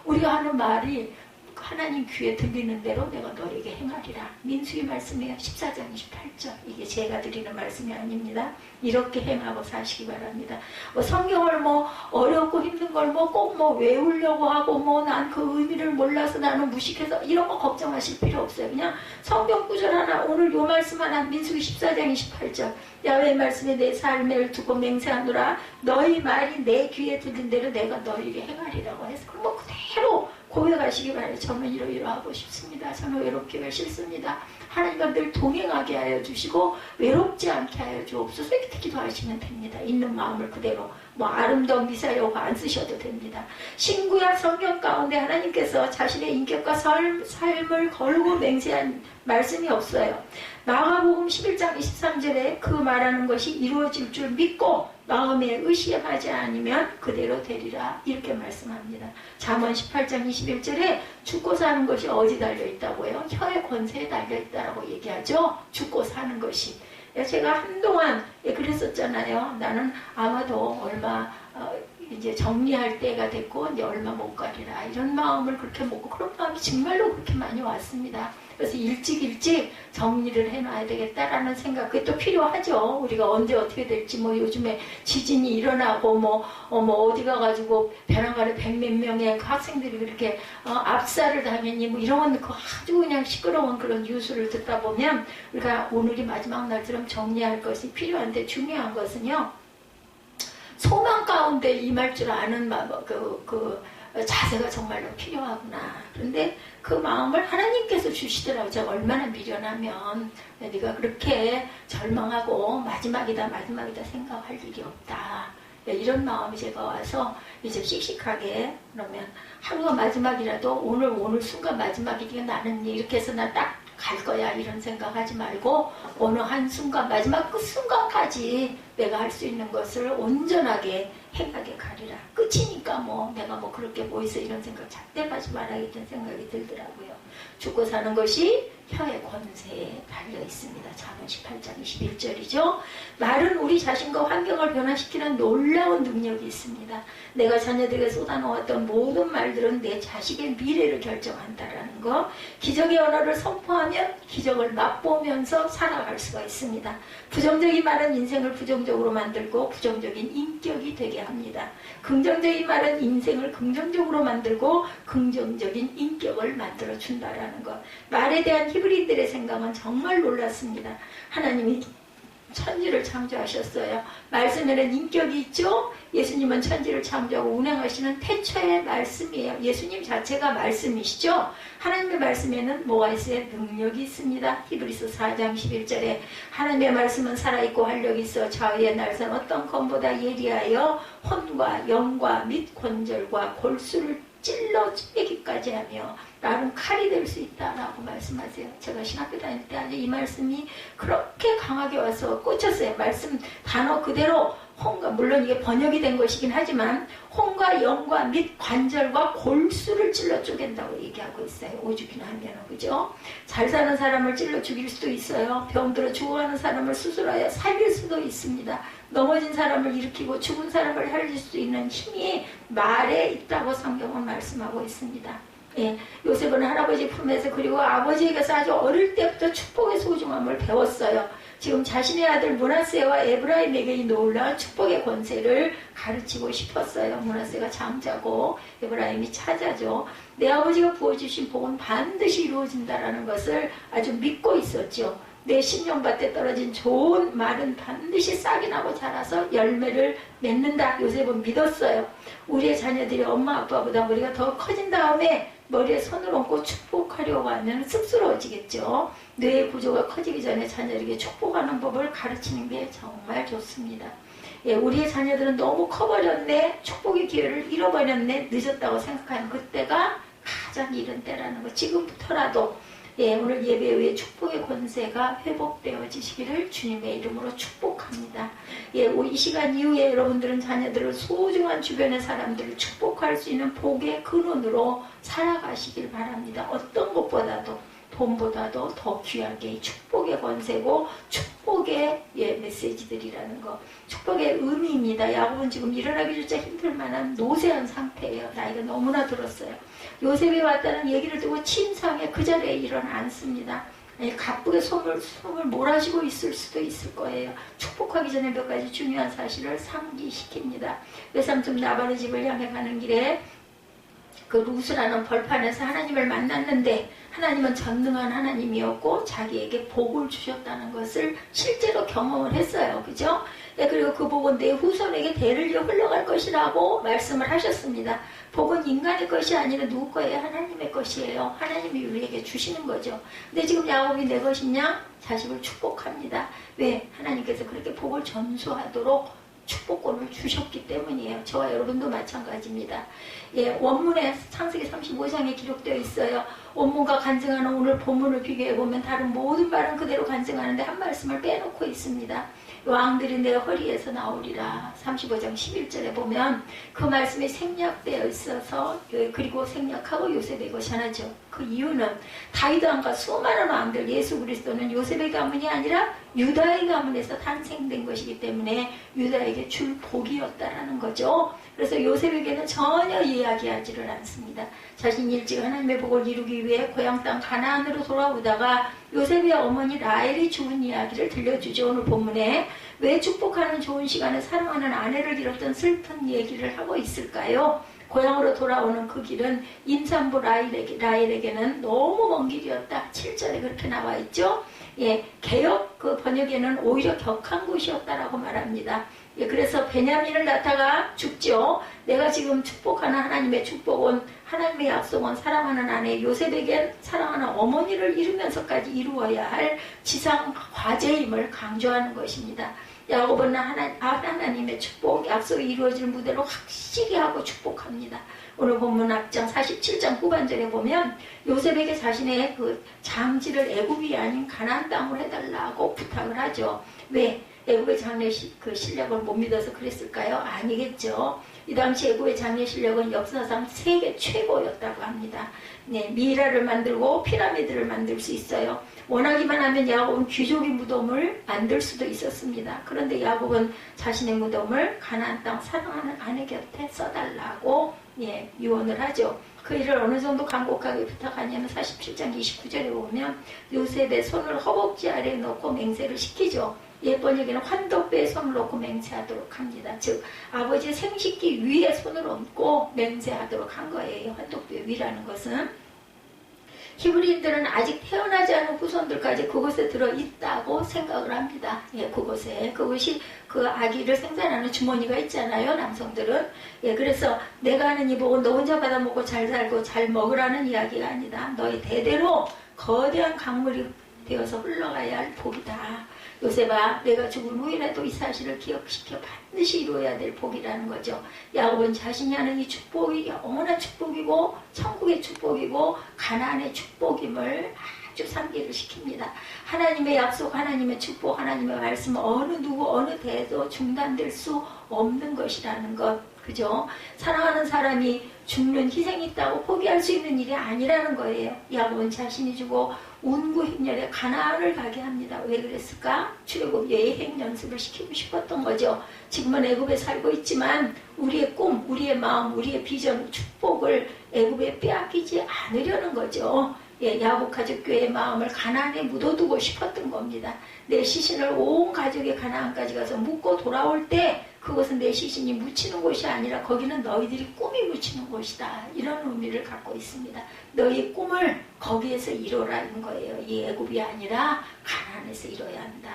Speaker 1: 우리가 하는 말이 하나님 귀에 들리는 대로 내가 너에게 행하리라. 민수기 말씀이에요. 14장 28절. 이게 제가 드리는 말씀이 아닙니다. 이렇게 행하고 사시기 바랍니다. 성경을 어렵고 힘든 걸 꼭 외우려고 하고 난 그 의미를 몰라서 나는 무식해서 이런 거 걱정하실 필요 없어요. 그냥 성경 구절 하나 오늘 요 말씀 하나 민수기 14장 28절 야훼 말씀에 내 삶을 두고 맹세하노라. 너희 말이 내 귀에 들린 대로 내가 너희에게 행하리라고 해서 그럼 그대로 고백하시기 바라요. 저는 이러이러하고 싶습니다. 저는 외롭기가 싫습니다. 하나님과 늘 동행하게 하여 주시고 외롭지 않게 하여 주옵소서. 이렇게 기도하시면 됩니다. 있는 마음을 그대로 아름다운 미사여가 안 쓰셔도 됩니다. 신구약 성경 가운데 하나님께서 자신의 인격과 삶을 걸고 맹세한 말씀이 없어요. 마가복음 11장 23절에 그 말하는 것이 이루어질 줄 믿고 마음에 의심하지 않으면 그대로 되리라 이렇게 말씀합니다. 잠언 18장 21절에 죽고 사는 것이 어디 달려있다고요? 혀의 권세에 달려있다라고 얘기하죠. 죽고 사는 것이. 제가 한동안 그랬었잖아요. 나는 아마도 얼마 이제 정리할 때가 됐고 이제 얼마 못 가리라 이런 마음을 그렇게 먹고 그런 마음이 정말로 그렇게 많이 왔습니다. 그래서 일찍 정리를 해놔야 되겠다라는 생각 그게 또 필요하죠. 우리가 언제 어떻게 될지 요즘에 지진이 일어나고 어디 가가지고 벼랑간에 100몇 명의 그 학생들이 그렇게 압살을 당했니 이런 거 아주 그냥 시끄러운 그런 뉴스를 듣다 보면 우리가 오늘이 마지막 날처럼 정리할 것이 필요한데 중요한 것은요. 소망 가운데 임할 줄 아는 자세가 정말로 필요하구나. 그런데 그 마음을 하나님께서 주시더라고요. 제가 얼마나 미련하면 네가 그렇게 절망하고 마지막이다 생각할 일이 없다. 이런 마음이 제가 와서 이제 씩씩하게 그러면 하루가 마지막이라도 오늘 순간 마지막이니까 나는 이렇게 해서 나 딱 갈 거야 이런 생각하지 말고 어느 한순간 마지막 그 순간까지 내가 할 수 있는 것을 온전하게 행하게 가리라. 끝이니까 내가 그렇게 보이서 이런 생각 절대 하지 말아야겠다는 생각이 들더라고요. 죽고 사는 것이 혀의 권세에 달려 있습니다. 잠언 18장 21절이죠. 말은 우리 자신과 환경을 변화시키는 놀라운 능력이 있습니다. 내가 자녀들에게 쏟아놓았던 모든 말들은 내 자식의 미래를 결정한다라는 거. 기적의 언어를 선포하면 기적을 맛보면서 살아갈 수가 있습니다. 부정적인 말은 인생을 부정적으로 만들고 부정적인 인격이 되게 합니다. 긍정적인 말은 바른 인생을 긍정적으로 만들고 긍정적인 인격을 만들어준다라는 것. 말에 대한 히브리들의 생각은 정말 놀랐습니다. 하나님이 천지를 창조하셨어요. 말씀에는 인격이 있죠. 예수님은 천지를 창조하고 운행하시는 태초의 말씀이에요. 예수님 자체가 말씀이시죠. 하나님의 말씀에는 뭐가 있어요? 능력이 있습니다. 히브리서 4장 11절에 하나님의 말씀은 살아있고 활력이 있어 좌우의 날선 어떤 검보다 예리하여 혼과 영과 및 관절과 골수를 찔러 찌르기까지 하며 나는 칼이 될 수 있다라고 말씀하세요. 제가 신학교 다닐 때 아주 이 말씀이 그렇게 강하게 와서 꽂혔어요. 말씀 단어 그대로 혼과, 물론 이게 번역이 된 것이긴 하지만 혼과 영과 및 관절과 골수를 찔러 쪼갠다고 얘기하고 있어요. 오죽이나 하면, 그죠? 잘 사는 사람을 찔러 죽일 수도 있어요. 병들어 죽어가는 사람을 수술하여 살릴 수도 있습니다. 넘어진 사람을 일으키고 죽은 사람을 살릴 수 있는 힘이 말에 있다고 성경은 말씀하고 있습니다. 예, 요셉은 할아버지 품에서 그리고 아버지에게서 아주 어릴 때부터 축복의 소중함을 배웠어요. 지금 자신의 아들 므낫세와 에브라임에게 이 놀라운 축복의 권세를 가르치고 싶었어요. 므낫세가 장자고 에브라임이 차자죠. 내 아버지가 부어주신 복은 반드시 이루어진다라는 것을 아주 믿고 있었죠. 내 심령밭에 떨어진 좋은 말은 반드시 싹이 나고 자라서 열매를 맺는다. 요셉은 믿었어요. 우리의 자녀들이 엄마 아빠보다 우리가 더 커진 다음에 머리에 손을 얹고 축복하려고 하면 쑥스러워지겠죠. 뇌의 구조가 커지기 전에 자녀에게 축복하는 법을 가르치는 게 정말 좋습니다. 예, 우리의 자녀들은 너무 커버렸네, 축복의 기회를 잃어버렸네, 늦었다고 생각하는 그때가 가장 이른 때라는 거. 지금부터라도 예, 오늘 예배 후에 축복의 권세가 회복되어지시기를 주님의 이름으로 축복합니다. 예, 이 시간 이후에 여러분들은 자녀들을 소중한 주변의 사람들을 축복할 수 있는 복의 근원으로 살아가시길 바랍니다. 어떤 것보다도 돈보다도 더 귀하게 이 축복의 권세고 축복의 메시지들이라는 거, 축복의 의미입니다. 야곱은 지금 일어나기조차 힘들 만한 노쇠한 상태예요. 나이가 너무나 들었어요. 요셉이 왔다는 얘기를 듣고 침상에 그 자리에 일어났습니다. 가쁘게 숨을 몰아쉬고 있을 수도 있을 거예요. 축복하기 전에 몇 가지 중요한 사실을 상기시킵니다. 외삼촌 나발의 집을 향해 가는 길에 그 루스라는 벌판에서 하나님을 만났는데 하나님은 전능한 하나님이었고 자기에게 복을 주셨다는 것을 실제로 경험을 했어요. 그죠? 네, 그리고 그 복은 내 후손에게 대를 이어 흘러갈 것이라고 말씀을 하셨습니다. 복은 인간의 것이 아니라 누구 거예요? 하나님의 것이에요. 하나님이 우리에게 주시는 거죠. 근데 지금 야곱이 내 것이냐? 자식을 축복합니다. 왜? 하나님께서 그렇게 복을 전수하도록 축복권을 주셨기 때문이에요. 저와 여러분도 마찬가지입니다. 예, 원문에 창세기 35장에 기록되어 있어요. 원문과 간증하는 오늘 본문을 비교해보면 다른 모든 말은 그대로 간증하는데 한 말씀을 빼놓고 있습니다. 왕들이 내 허리에서 나오리라. 35장 11절에 보면 그 말씀이 생략되어 있어서, 그리고 생략하고 요셉의 것이 하나죠. 그 이유는 다윗 왕과 수많은 왕들, 예수 그리스도는 요셉의 가문이 아니라 유다의 가문에서 탄생된 것이기 때문에 유다에게 줄 복이었다라는 거죠. 그래서 요셉에게는 전혀 이야기하지를 않습니다. 자신이 일찍 하나님의 복을 이루기 위해 고향 땅 가나안으로 돌아오다가 요셉의 어머니 라헬이 죽은 이야기를 들려주죠. 오늘 본문에 왜 축복하는 좋은 시간에 사랑하는 아내를 잃었던 슬픈 얘기를 하고 있을까요? 고향으로 돌아오는 그 길은 임산부 라헬에게는 너무 먼 길이었다. 7절에 그렇게 나와 있죠. 예, 개역 그 번역에는 오히려 격한 곳이었다라고 말합니다. 예, 그래서 베냐민을 낳다가 죽죠. 내가 지금 축복하는 하나님의 축복은, 하나님의 약속은 사랑하는 아내 요셉에겐 사랑하는 어머니를 이루면서까지 이루어야 할 지상 과제임을 강조하는 것입니다. 야곱은 하나님의 축복, 약속이 이루어질 무대로 확실히 하고 축복합니다. 오늘 본문 앞장 47장 후반절에 보면 요셉에게 자신의 그 장지를 애굽이 아닌 가나안 땅으로 해달라고 부탁을 하죠. 왜? 애굽의 장래 그 실력을 못 믿어서 그랬을까요? 아니겠죠. 이 당시 애굽의 장래 실력은 역사상 세계 최고였다고 합니다. 네, 미이라를 만들고 피라미드를 만들 수 있어요. 원하기만 하면 야곱은 귀족의 무덤을 만들 수도 있었습니다. 그런데 야곱은 자신의 무덤을 가나안 땅 사랑하는 아내 곁에 써달라고 유언을 하죠. 그 일을 어느 정도 간곡하게 부탁하냐면 47장 29절에 보면 요셉의 손을 허벅지 아래에 놓고 맹세를 시키죠. 번역에는 환덕배에 손을 놓고 맹세하도록 합니다. 즉 아버지의 생식기 위에 손을 얹고 맹세하도록 한 거예요. 환덕배 위라는 것은 히브리인들은 아직 태어나지 않은 후손들까지 그곳에 들어있다고 생각을 합니다. 그곳에. 그것이 그 아기를 생산하는 주머니가 있잖아요, 남성들은. 그래서 내가 하는 이 복은 너 혼자 받아먹고 잘 살고 잘 먹으라는 이야기가 아니다. 너희 대대로 거대한 강물이 되어서 흘러가야 할 복이다. 요셉아, 내가 죽은 후에라도 이 사실을 기억시켜 반드시 이루어야 될 복이라는 거죠. 야곱은 자신이 하는 이 축복이 영원한 축복이고 천국의 축복이고 가나안의 축복임을 아주 상기를 시킵니다. 하나님의 약속, 하나님의 축복, 하나님의 말씀 어느 누구 어느 때에도 중단될 수 없는 것이라는 것. 그죠? 사랑하는 사람이 죽는 희생이 있다고 포기할 수 있는 일이 아니라는 거예요. 야곱은 자신이 주고 운구행렬에 가나안을 가게 합니다. 왜 그랬을까? 출애굽 여행 연습을 시키고 싶었던 거죠. 지금은 애굽에 살고 있지만 우리의 꿈, 우리의 마음, 우리의 비전, 축복을 애굽에 빼앗기지 않으려는 거죠. 야곱 가족교회의 마음을 가나안에 묻어두고 싶었던 겁니다. 내 시신을 온 가족의 가나안까지 가서 묻고 돌아올 때 그것은 내 시신이 묻히는 곳이 아니라 거기는 너희들이 꿈이 묻히는 곳이다. 이런 의미를 갖고 있습니다. 너희 꿈을 거기에서 이루라는 거예요. 이 애굽이 아니라 가나안에서 이뤄야 한다.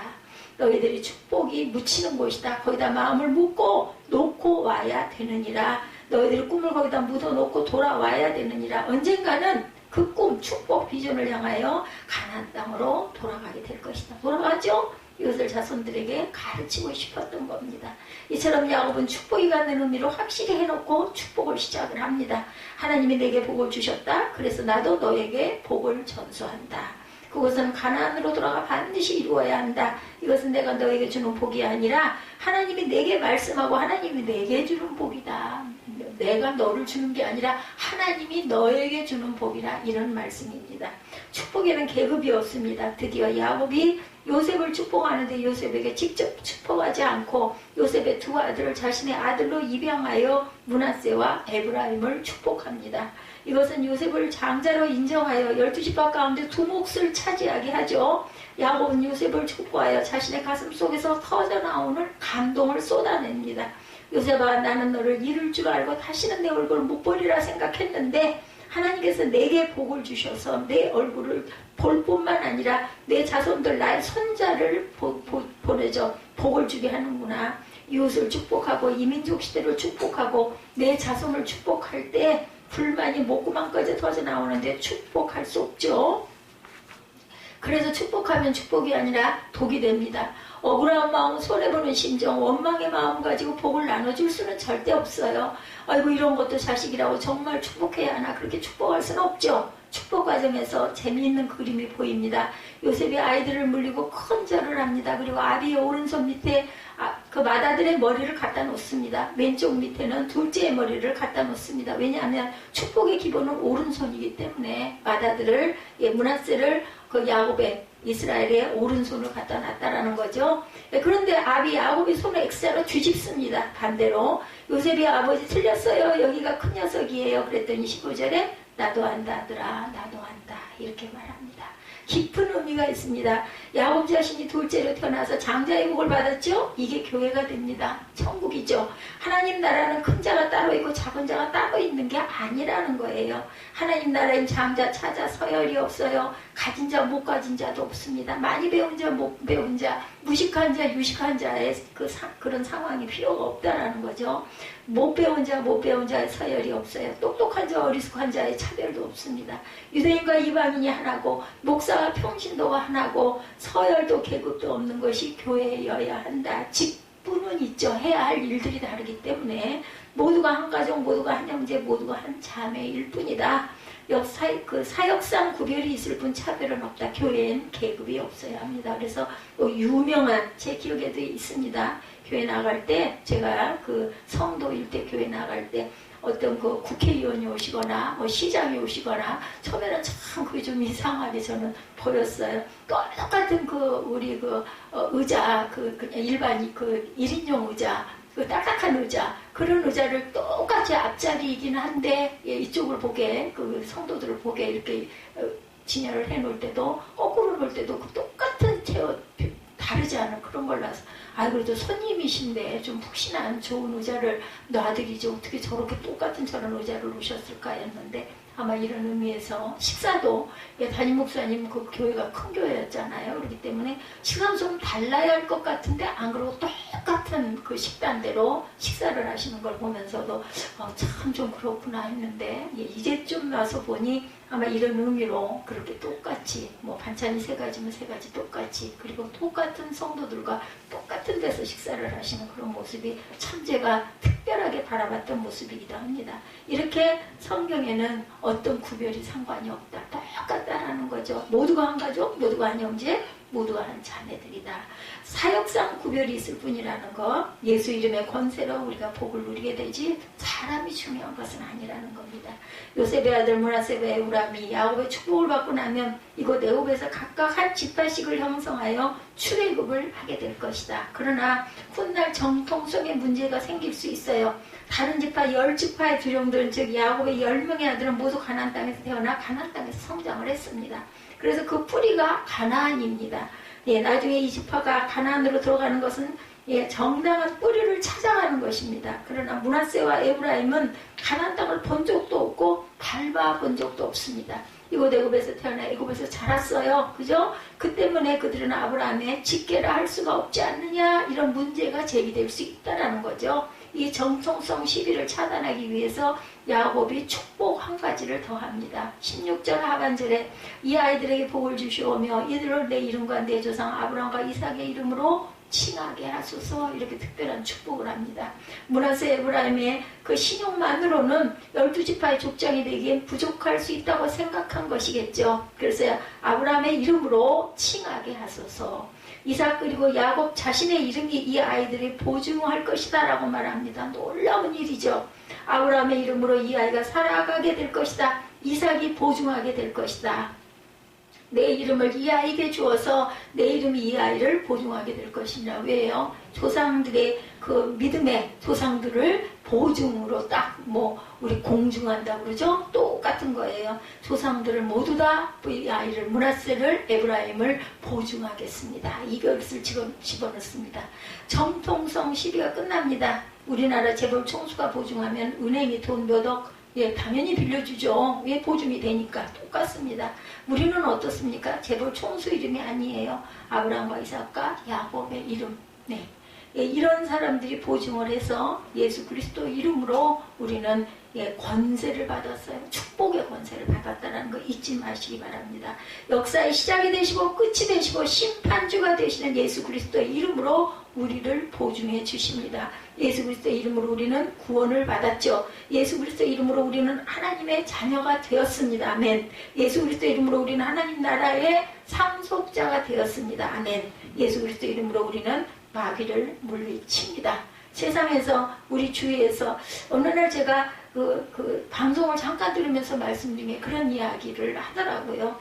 Speaker 1: 너희들이 축복이 묻히는 곳이다. 거기다 마음을 묻고 놓고 와야 되느니라. 너희들이 꿈을 거기다 묻어놓고 돌아와야 되느니라. 언젠가는 그 꿈, 축복, 비전을 향하여 가나안 땅으로 돌아가게 될 것이다. 돌아가죠? 이것을 자손들에게 가르치고 싶었던 겁니다. 이처럼 야곱은 축복이 갖는 의미로 확실히 해놓고 축복을 시작을 합니다. 하나님이 내게 복을 주셨다. 그래서 나도 너에게 복을 전수한다. 그것은 가나안으로 돌아가 반드시 이루어야 한다. 이것은 내가 너에게 주는 복이 아니라 하나님이 내게 말씀하고 하나님이 내게 주는 복이다. 내가 너를 주는 게 아니라 하나님이 너에게 주는 복이라, 이런 말씀입니다. 축복에는 계급이 없습니다. 드디어 야곱이 요셉을 축복하는데 요셉에게 직접 축복하지 않고 요셉의 두 아들을 자신의 아들로 입양하여 므낫세와 에브라임을 축복합니다. 이것은 요셉을 장자로 인정하여 12지파 가운데 두 몫을 차지하게 하죠. 야곱은 요셉을 축복하여 자신의 가슴 속에서 터져나오는 감동을 쏟아냅니다. 요셉아, 나는 너를 잃을 줄 알고 다시는 내 얼굴을 못 보리라 생각했는데 하나님께서 내게 복을 주셔서 내 얼굴을 볼 뿐만 아니라 내 자손들, 나의 손자를 보내줘 복을 주게 하는구나. 이웃을 축복하고 이민족 시대를 축복하고 내 자손을 축복할 때 불만이 목구멍까지 터져나오는데 축복할 수 없죠. 그래서 축복하면 축복이 아니라 독이 됩니다. 억울한 마음, 손해보는 심정, 원망의 마음 가지고 복을 나눠줄 수는 절대 없어요. 아이고 이런 것도 자식이라고 정말 축복해야 하나, 그렇게 축복할 수는 없죠. 축복 과정에서 재미있는 그림이 보입니다. 요셉이 아이들을 물리고 큰 절을 합니다. 그리고 아비의 오른손 밑에 그 맏아들의 머리를 갖다 놓습니다. 왼쪽 밑에는 둘째의 머리를 갖다 놓습니다. 왜냐하면 축복의 기본은 오른손이기 때문에 맏아들을, 므낫세를 그 야곱의, 이스라엘의 오른손을 갖다 놨다라는 거죠. 그런데 야곱이 손을 X자로 뒤집습니다. 반대로 요셉이 아버지 틀렸어요. 여기가 큰 녀석이에요. 그랬더니 15절에 나도 안다 아들아, 나도 안다, 이렇게 말합니다. 깊은 의미가 있습니다. 야곱 자신이 둘째로 태어나서 장자의 복을 받았죠. 이게 교회가 됩니다. 천국이죠. 하나님 나라는 큰 자가 따로 있고 작은 자가 따로 있는 게 아니라는 거예요. 하나님 나라엔 장자, 차자, 서열이 없어요. 가진 자, 못 가진 자도 없습니다. 많이 배운 자, 못 배운 자, 무식한 자, 유식한 자의 그런 상황이 필요가 없다라는 거죠. 못 배운 자, 못 배운 자의 서열이 없어요. 똑똑한 자, 어리숙한 자의 차별도 없습니다. 유대인과 이방인이 하나고 목사와 평신도가 하나고 서열도 계급도 없는 것이 교회여야 한다. 직분은 있죠. 해야 할 일들이 다르기 때문에 모두가 한 가족, 모두가 한 형제, 모두가 한 자매일 뿐이다. 사역상 구별이 있을 뿐 차별은 없다. 교회엔 계급이 없어야 합니다. 그래서 유명한, 제 기억에도 있습니다. 교회 나갈 때, 제가 그 성도일 때 교회 나갈 때 어떤 그 국회의원이 오시거나 시장이 오시거나 처음에는 참 그게 좀 이상하게 저는 보였어요. 똑같은 우리 의자, 그냥 일반 1인용 의자, 그 딱딱한 의자, 그런 의자를 똑같이 앞자리이긴 한데, 이쪽을 보게, 그 성도들을 보게 이렇게 진열을 해놓을 때도, 거꾸로 놓을 때도 그 똑같은 체어, 바르지 않은 그런 걸라서 그래도 손님이신데 좀 푹신한 좋은 의자를 놔드리지 어떻게 저렇게 똑같은 저런 의자를 놓으셨을까 했는데 아마 이런 의미에서 식사도 담임 목사님 그 교회가 큰 교회였잖아요. 그렇기 때문에 식사도 좀 달라야 할 것 같은데 안 그러고 똑같은 그 식단대로 식사를 하시는 걸 보면서도 참 좀 그렇구나 했는데 이제쯤 와서 보니 아마 이런 의미로 그렇게 똑같이 뭐 반찬이 3가지면 3가지 똑같이 그리고 똑같은 성도들과 똑같은 데서 식사를 하시는 그런 모습이 참 제가 특별하게 바라봤던 모습이기도 합니다. 이렇게 성경에는 어떤 구별이 상관이 없다. 똑같다라는 거죠. 모두가 한 가족, 모두가 한 형제, 모두가 한 자매들이다. 사역상 구별이 있을 뿐이라는 거, 예수 이름의 권세로 우리가 복을 누리게 되지 사람이 중요한 것은 아니라는 겁니다. 요셉의 아들 므낫세와 에브라임이 야곱의 축복을 받고 나면 이곳 애굽에서 각각 한 지파씩을 형성하여 출애굽을 하게 될 것이다. 그러나 훗날 정통성에 문제가 생길 수 있어요. 다른 지파 10지파의 두령들은 즉 야곱의 10명의 아들은 모두 가나안 땅에서 태어나 가나안 땅에서 성장을 했습니다. 그래서 그 뿌리가 가나안입니다. 나중에 이 지파가 가나안으로 들어가는 것은 정당한 뿌리를 찾아가는 것입니다. 그러나 므낫세와 에브라임은 가나안 땅을 본 적도 없고 밟아본 적도 없습니다. 이곳 애굽에서 태어나 애굽에서 자랐어요. 그죠? 그 때문에 그들은 아브라함의 직계라 할 수가 없지 않느냐 이런 문제가 제기될 수 있다는 거죠. 이 정통성 시비를 차단하기 위해서 야곱이 축복 한 가지를 더합니다. 16절 하반절에 이 아이들에게 복을 주시오며 이들을 내 이름과 내 조상 아브라함과 이삭의 이름으로 칭하게 하소서 이렇게 특별한 축복을 합니다. 므낫세 에브라임의 그 신용만으로는 12지파의 족장이 되기엔 부족할 수 있다고 생각한 것이겠죠. 그래서 아브라함의 이름으로 칭하게 하소서. 이삭 그리고 야곱 자신의 이름이 이 아이들이 보증할 것이다 라고 말합니다. 놀라운 일이죠. 아브라함의 이름으로 이 아이가 살아가게 될 것이다. 이삭이 보증하게 될 것이다. 내 이름을 이 아이에게 주어서 내 이름이 이 아이를 보증하게 될 것이냐. 왜요? 조상들의 그 믿음의 조상들을 보증으로 딱 우리 공중한다고 그러죠? 똑같은 거예요. 조상들을 모두 다 이 아이를 므낫세를 에브라임을 보증하겠습니다. 이것을 집어넣습니다. 정통성 시비가 끝납니다. 우리나라 재벌 총수가 보증하면 은행이 돈 몇 억 당연히 빌려주죠. 왜 보증이 되니까 똑같습니다. 우리는 어떻습니까? 재벌 총수 이름이 아니에요. 아브라함과 이삭과 야곱의 이름. 이런 사람들이 보증을 해서 예수 그리스도 이름으로 우리는 권세를 받았어요. 축복의 권세를 받았다는 거 잊지 마시기 바랍니다. 역사의 시작이 되시고 끝이 되시고 심판주가 되시는 예수 그리스도의 이름으로 우리를 보증해 주십니다. 예수 그리스도의 이름으로 우리는 구원을 받았죠. 예수 그리스도의 이름으로 우리는 하나님의 자녀가 되었습니다. 아멘. 예수 그리스도의 이름으로 우리는 하나님 나라의 상속자가 되었습니다. 아멘. 예수 그리스도의 이름으로 우리는 마귀를 물리칩니다. 세상에서 우리 주위에서 어느 날 제가 그 방송을 잠깐 들으면서 말씀 중에 그런 이야기를 하더라고요.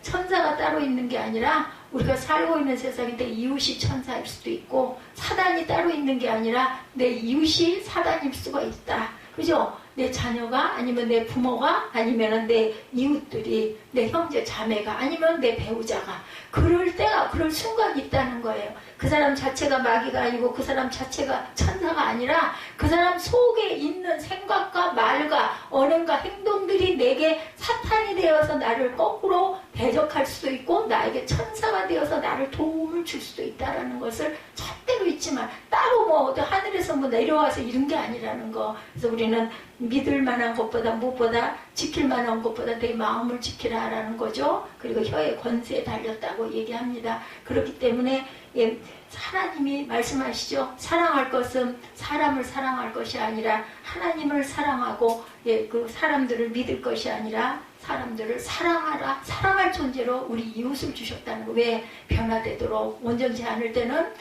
Speaker 1: 천사가 따로 있는 게 아니라 우리가 살고 있는 세상에 내 이웃이 천사일 수도 있고 사단이 따로 있는 게 아니라 내 이웃이 사단일 수가 있다. 그죠? 내 자녀가 아니면 내 부모가 아니면 내 이웃들이 내 형제 자매가 아니면 내 배우자가 그럴 순간이 있다는 거예요. 그 사람 자체가 마귀가 아니고 그 사람 자체가 천사가 아니라 그 사람 속에 있는 생각과 말과 언행과 행동들이 내게 사탄이 되어서 나를 거꾸로 대적할 수도 있고 나에게 천사가 되어서 나를 도움을 줄 수도 있다는 것을 절대로 잊지 마. 따로 하늘에서 내려와서 이런 게 아니라는 거. 그래서 우리는 믿을 만한 것보다 무엇보다 지킬 만한 것보다 내 마음을 지키라라는 거죠. 그리고 혀의 권세에 달렸다고 얘기합니다. 그렇기 때문에 하나님이 말씀하시죠. 사랑할 것은 사람을 사랑할 것이 아니라 하나님을 사랑하고 그 사람들을 믿을 것이 아니라 사람들을 사랑하라. 사랑할 존재로 우리 이웃을 주셨다는 거. 왜? 변화되도록 온전치 않을 때는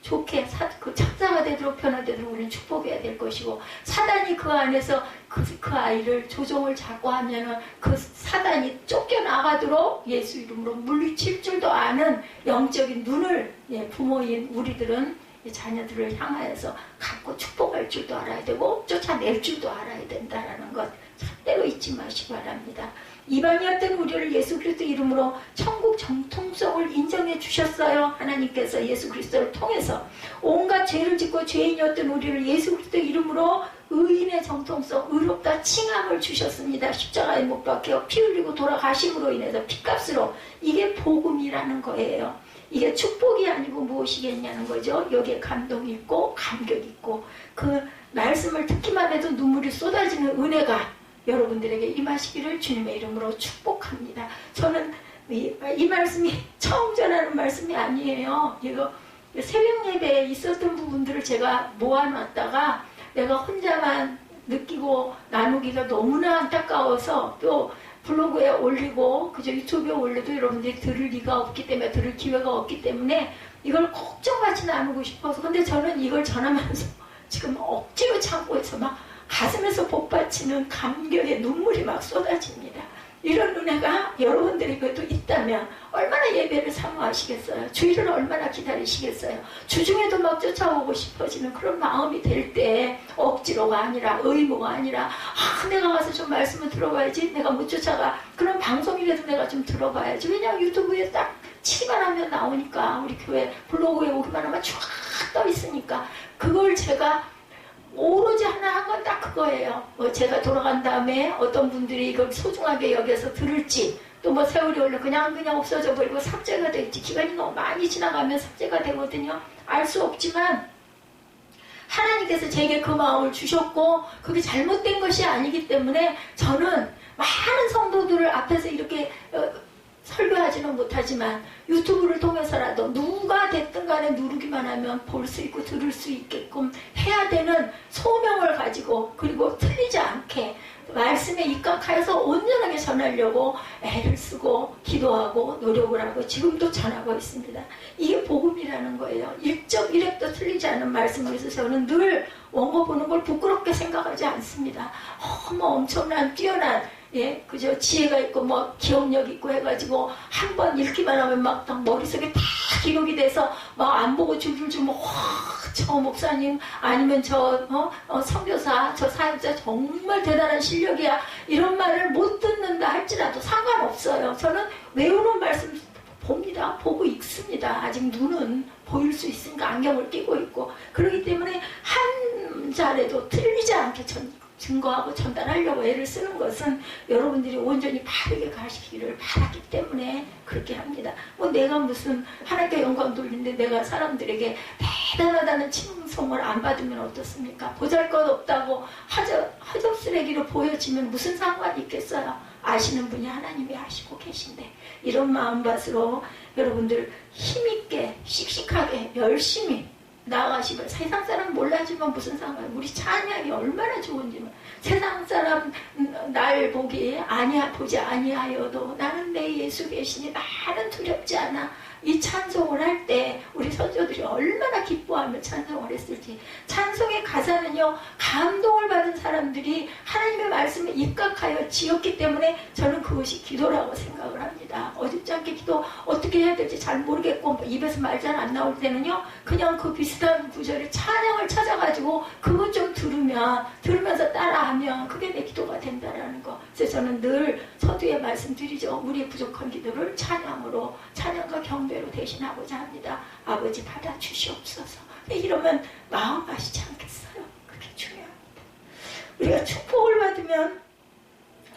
Speaker 1: 좋게 그 천사가 되도록 변화되도록 우리는 축복해야 될 것이고 사단이 그 안에서 그 아이를 조종을 자꾸 하면은 그 사단이 쫓겨나가도록 예수 이름으로 물리칠 줄도 아는 영적인 눈을 부모인 우리들은 자녀들을 향하여서 갖고 축복할 줄도 알아야 되고 쫓아낼 줄도 알아야 된다라는 것 절대로 잊지 마시기 바랍니다. 이방이었던 우리를 예수 그리스도 이름으로 천국 정통성을 인정해 주셨어요. 하나님께서 예수 그리스도를 통해서 온갖 죄를 짓고 죄인이었던 우리를 예수 그리스도 이름으로 의인의 정통성, 의롭다 칭함을 주셨습니다. 십자가에 못 박혀 피 흘리고 돌아가심으로 인해서 피값으로. 이게 복음이라는 거예요. 이게 축복이 아니고 무엇이겠냐는 거죠. 여기에 감동이 있고 감격이 있고 그 말씀을 듣기만 해도 눈물이 쏟아지는 은혜가 여러분들에게 임하시기를 주님의 이름으로 축복합니다. 저는 이 말씀이 처음 전하는 말씀이 아니에요. 이거 새벽 예배에 있었던 부분들을 제가 모아놨다가 내가 혼자만 느끼고 나누기가 너무나 안타까워서 또 블로그에 올리고 그저 유튜브에 올려도 여러분들이 들을 리가 없기 때문에 들을 기회가 없기 때문에 이걸 꼭 좀 같이 나누고 싶어서 근데 저는 이걸 전하면서 지금 억지로 참고 해서 막 가슴에서 복받치는 감격의 눈물이 막 쏟아집니다. 이런 은혜가 여러분들에게도 있다면 얼마나 예배를 사모하시겠어요? 주일을 얼마나 기다리시겠어요? 주중에도 막 쫓아오고 싶어지는 그런 마음이 될 때 억지로가 아니라 의무가 아니라 내가 가서 좀 말씀을 들어봐야지 내가 못 쫓아가 그런 방송이라도 내가 좀 들어봐야지 왜냐하면 유튜브에 딱 치기만 하면 나오니까 우리 교회 블로그에 오기만 하면 쫙 떠 있으니까 그걸 제가 오로지 하나 한 건 딱 그거예요. 제가 돌아간 다음에 어떤 분들이 이걸 소중하게 여겨서 들을지 또 뭐 세월이 올려 그냥 없어져 버리고 삭제가 될지 기간이 너무 많이 지나가면 삭제가 되거든요. 알 수 없지만 하나님께서 제게 그 마음을 주셨고 그게 잘못된 것이 아니기 때문에 저는 많은 성도들을 앞에서 이렇게 설교하지는 못하지만 유튜브를 통해서라도 누가 됐든 간에 누르기만 하면 볼 수 있고 들을 수 있게끔 해야 되는 소명을 가지고 그리고 틀리지 않게 말씀에 입각하여서 온전하게 전하려고 애를 쓰고 기도하고 노력을 하고 지금도 전하고 있습니다. 이게 복음이라는 거예요. 일적일획도 틀리지 않은 말씀을 위해서 저는 늘 원고 보는 걸 부끄럽게 생각하지 않습니다. 엄청난 뛰어난 그저 지혜가 있고 기억력 있고 해가지고 한 번 읽기만 하면 막 머릿속에 다 기록이 돼서 막 안 보고 줄줄줄 저 목사님 아니면 저 선교사 저 사역자 정말 대단한 실력이야 이런 말을 못 듣는다 할지라도 상관없어요. 저는 외우는 말씀 봅니다. 보고 읽습니다. 아직 눈은 보일 수 있으니까 안경을 끼고 있고 그렇기 때문에 한 자리도 틀리지 않게 증거하고 전달하려고 애를 쓰는 것은 여러분들이 온전히 바르게 가시기를 바라기 때문에 그렇게 합니다. 내가 무슨 하나님께 영광 돌리는데 내가 사람들에게 대단하다는 칭송을 안 받으면 어떻습니까? 보잘것없다고 허접 쓰레기로 보여지면 무슨 상관이 있겠어요? 아시는 분이 하나님이 아시고 계신데 이런 마음밭으로 여러분들 힘있게 씩씩하게 열심히 나아가시면 세상 사람 몰라지만 무슨 상관이에요. 우리 찬양이 얼마나 좋은지만 세상 사람 날 보지 아니하여도 나는 내 예수 계시니 나는 두렵지 않아. 이 찬송을 할 때 우리 선조들이 얼마나 기뻐하며 찬송을 했을지 찬송의 가사는요 감동을 받은 사람들이 하나님의 말씀에 입각하여 지었기 때문에 저는 그것이 기도라고 생각을 합니다. 어줍지 않게 기도 어떻게 해야 될지 잘 모르겠고 입에서 말 잘 안 나올 때는요 그냥 그 비슷한 구절의 찬양을 찾아가지고 그것 좀 들으면서 따라하면 그게 내 기도가 된다라는 거. 그래서 저는 늘 서두에 말씀드리죠. 우리의 부족한 기도를 찬양과 경배로 대신하고자 합니다. 아버지 받아주시옵소서. 이러면 마음 아시지 않겠어요? 그게 중요합니다. 우리가 축복을 받으면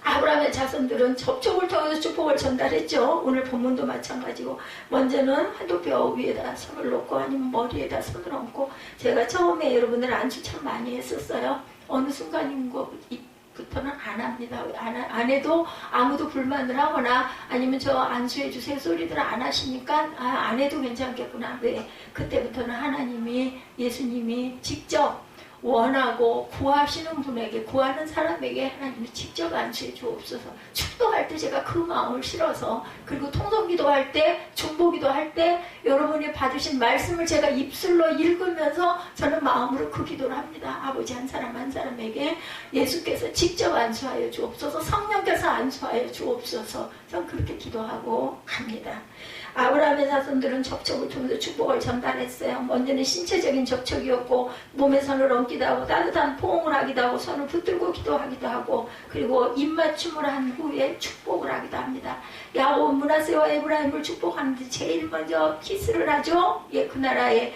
Speaker 1: 아브라함의 자손들은 접촉을 통해서 축복을 전달했죠. 오늘 본문도 마찬가지고 먼저는 한도뼈 위에다 손을 놓고 아니면 머리에다 손을 얹고 제가 처음에 여러분들 안수 참 많이 했었어요. 어느 순간인 것부터는 안 합니다. 안 해도 아무도 불만을 하거나 아니면 저 안수해 주세요 소리들 안 하시니까 안 해도 괜찮겠구나. 왜? 그때부터는 하나님이 예수님이 직접 원하고 구하시는 분에게 구하는 사람에게 하나님이 직접 안수해 주옵소서. 축도할 때 제가 그 마음을 실어서 그리고 통성기도 할 때 중보기도 할 때 여러분이 받으신 말씀을 제가 입술로 읽으면서 저는 마음으로 그 기도를 합니다. 아버지 한 사람 한 사람에게 예수께서 직접 안수하여 주옵소서. 성령께서 안수하여 주옵소서. 전 그렇게 기도하고 갑니다. 아브라함의 자손들은 접촉을 통해서 축복을 전달했어요. 먼저는 신체적인 접촉이었고 몸에 손을 얹고 얻기도 하고 따뜻한 포옹을 하기도 하고 손을 붙들고 기도하기도 하고 그리고 입맞춤을 한 후에 축복을 하기도 합니다. 야곱 므낫세와 에브라임을 축복하는데 제일 먼저 키스를 하죠. 예, 그 나라의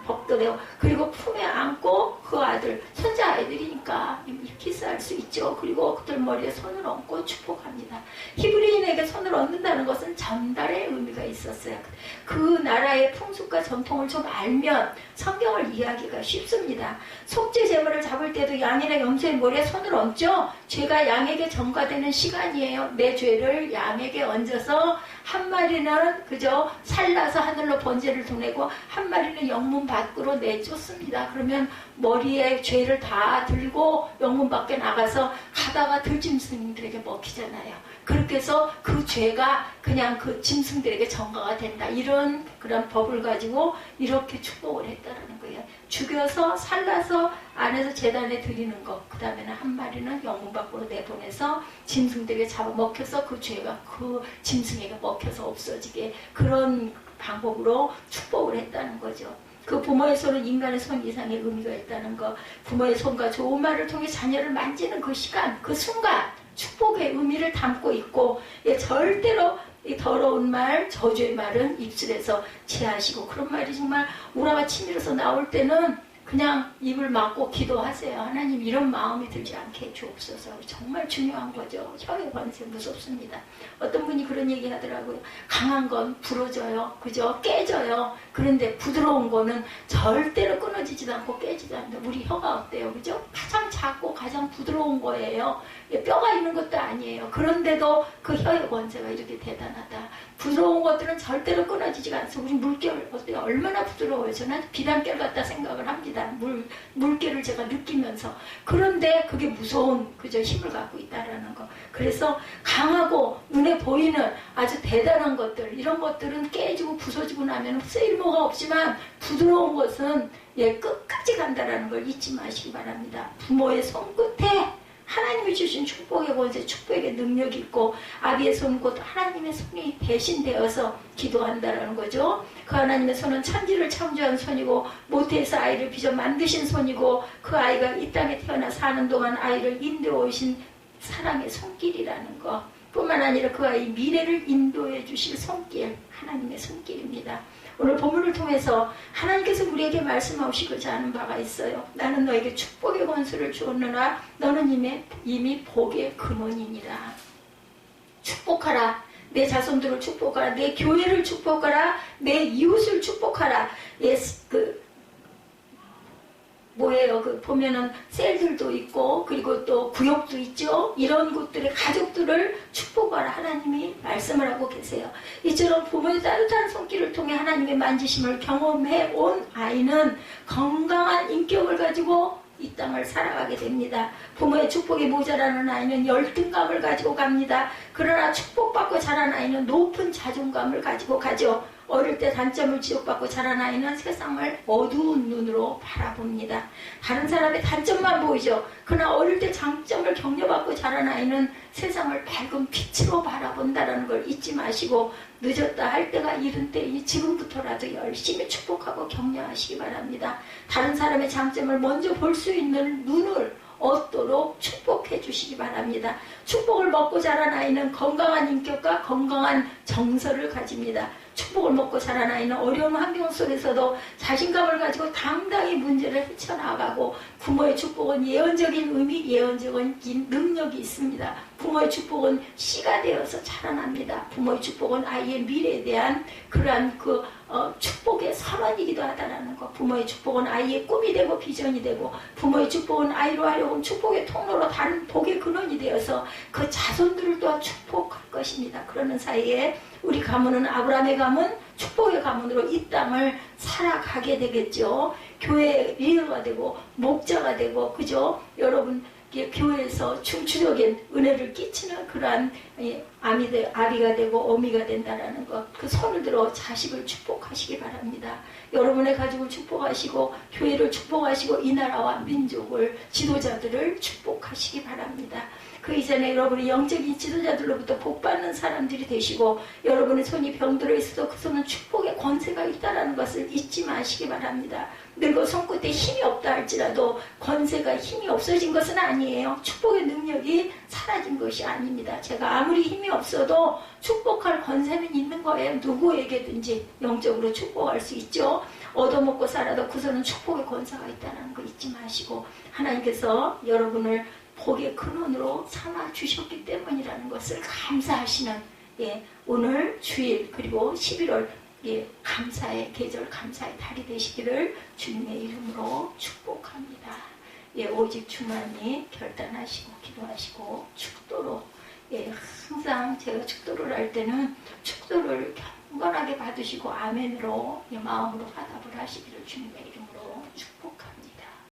Speaker 1: 법도래요. 그리고 품에 안고 그 아들, 손자 아이들이니까 키스할 수 있죠. 그리고 그들 머리에 손을 얹고 축복합니다. 히브리인에게 손을 얹는다는 것은 전달의 의미가 있었어요. 그 나라의 풍습과 전통을 좀 알면 성경을 이해하기가 쉽습니다. 속죄 제물을 잡을 때도 양이나 염소의 머리에 손을 얹죠. 죄가 양에게 전가되는 시간이에요. 내 죄를 양에게 얹어서 한 마리는 그저 살라서 하늘로 번제를 보내고 한 마리는 영문 밖으로 내쫓습니다. 그러면 머리에 죄를 다 들고 영문 밖에 나가서 가다가 들짐승들에게 먹히잖아요. 그렇게 해서 그 죄가 그냥 그 짐승들에게 전가가 된다. 이런 그런 법을 가지고 이렇게 축복을 했다라는 거예요. 죽여서 살라서 안에서 제단에 드리는 것. 그 다음에는 한 마리는 영문 밖으로 내보내서 짐승들에게 잡아먹혀서 그 죄가 그 짐승에게 먹혀서 없어지게 그런 방법으로 축복을 했다는 거죠. 그 부모의 손은 인간의 손 이상의 의미가 있다는 것. 부모의 손과 좋은 말을 통해 자녀를 만지는 그 시간, 그 순간 축복의 의미를 담고 있고 절대로 이 더러운 말, 저주의 말은 입술에서 제하시고 그런 말이 정말 우라가 치밀어서 나올 때는 그냥 입을 막고 기도하세요. 하나님 이런 마음이 들지 않게 주옵소서. 정말 중요한 거죠. 혀의 관세 무섭습니다. 어떤 분이 그런 얘기 하더라고요. 강한 건 부러져요. 그죠? 깨져요. 그런데 부드러운 거는 절대로 끊어지지도 않고 깨지도 않는다. 우리 혀가 어때요? 그죠? 가장 작고 가장 부드러운 거예요. 뼈가 있는 것도 아니에요. 그런데도 그 혀의 권세가 이렇게 대단하다. 부드러운 것들은 절대로 끊어지지가 않습니다. 우리 물결 어때요? 얼마나 부드러워요. 저는 비단결 같다 생각을 합니다. 물결을 제가 느끼면서. 그런데 그게 무서운 그저 힘을 갖고 있다라는 거. 그래서 강하고 눈에 보이는 아주 대단한 것들, 이런 것들은 깨지고 부서지고 나면 쓸모가 없지만 부드러운 것은 끝까지 간다라는 걸 잊지 마시기 바랍니다. 부모의 손끝에 하나님이 주신 축복의 권세, 축복의 능력이 있고 아비의 손 곧 하나님의 손이 대신되어서 기도한다라는 거죠. 그 하나님의 손은 천지를 창조한 손이고 모태에서 아이를 빚어 만드신 손이고 그 아이가 이 땅에 태어나 사는 동안 아이를 인도해 오신 사랑의 손길이라는 것 뿐만 아니라 그 아이 미래를 인도해 주실 손길, 하나님의 손길입니다. 오늘 본문을 통해서 하나님께서 우리에게 말씀하시고자 하는 바가 있어요. 나는 너에게 축복의 권수를 주었느라 너는 이미 복의 근원이니라. 축복하라. 내 자손들을 축복하라. 내 교회를 축복하라. 내 이웃을 축복하라. 보면은 셀들도 있고 그리고 또 구역도 있죠. 이런 곳들의 가족들을 축복하라. 하나님이 말씀을 하고 계세요. 이처럼 부모의 따뜻한 손길을 통해 하나님의 만지심을 경험해 온 아이는 건강한 인격을 가지고 이 땅을 살아가게 됩니다. 부모의 축복이 모자라는 아이는 열등감을 가지고 갑니다. 그러나 축복받고 자란 아이는 높은 자존감을 가지고 가죠. 어릴 때 단점을 지적받고 자란 아이는 세상을 어두운 눈으로 바라봅니다. 다른 사람의 단점만 보이죠. 그러나 어릴 때 장점을 격려받고 자란 아이는 세상을 밝은 빛으로 바라본다는 걸 잊지 마시고 늦었다 할 때가 이른 때이 지금부터라도 열심히 축복하고 격려하시기 바랍니다. 다른 사람의 장점을 먼저 볼 수 있는 눈을 얻도록 축복해 주시기 바랍니다. 축복을 먹고 자란 아이는 건강한 인격과 건강한 정서를 가집니다. 축복을 먹고 자란 아이는 어려운 환경 속에서도 자신감을 가지고 당당히 문제를 헤쳐나가고 부모의 축복은 예언적인 의미, 예언적인 능력이 있습니다. 부모의 축복은 씨가 되어서 자라납니다. 부모의 축복은 아이의 미래에 대한 그러한 축복의 선언이기도 하다라는 것. 부모의 축복은 아이의 꿈이 되고 비전이 되고 부모의 축복은 아이로 하려고 축복의 통로로 다른 복의 근원이 되어서 그 자손들을 또한 축복할 것입니다. 그러는 사이에 우리 가문은 아브라함의 가문, 축복의 가문으로 이 땅을 살아가게 되겠죠. 교회 리더가 되고 목자가 되고 그죠? 여러분 교회에서 충추적인 은혜를 끼치는 그러한 아비가 되고 어미가 된다라는 것. 그 손을 들어 자식을 축복하시기 바랍니다. 여러분의 가족을 축복하시고 교회를 축복하시고 이 나라와 민족을 지도자들을 축복하시기 바랍니다. 그 이전에 여러분이 영적인 지도자들로부터 복받는 사람들이 되시고 여러분의 손이 병들어 있어도 그 손은 축복의 권세가 있다는 것을 잊지 마시기 바랍니다. 늙어 손끝에 힘이 없다 할지라도 권세가 힘이 없어진 것은 아니에요. 축복의 능력이 사라진 것이 아닙니다. 제가 아무리 힘이 없어도 축복할 권세는 있는 거예요. 누구에게든지 영적으로 축복할 수 있죠. 얻어먹고 살아도 그서는 축복의 권세가 있다는 거 잊지 마시고 하나님께서 여러분을 복의 근원으로 삼아 주셨기 때문이라는 것을 감사하시는 오늘 주일 그리고 11월 감사의 계절, 감사의 달이 되시기를 주님의 이름으로 축복합니다. 오직 주만이 결단하시고 기도하시고 축도로 항상 제가 축도를 할 때는 축도를 경건하게 받으시고 아멘으로 마음으로 화답을 하시기를 주님의 이름으로 축복합니다.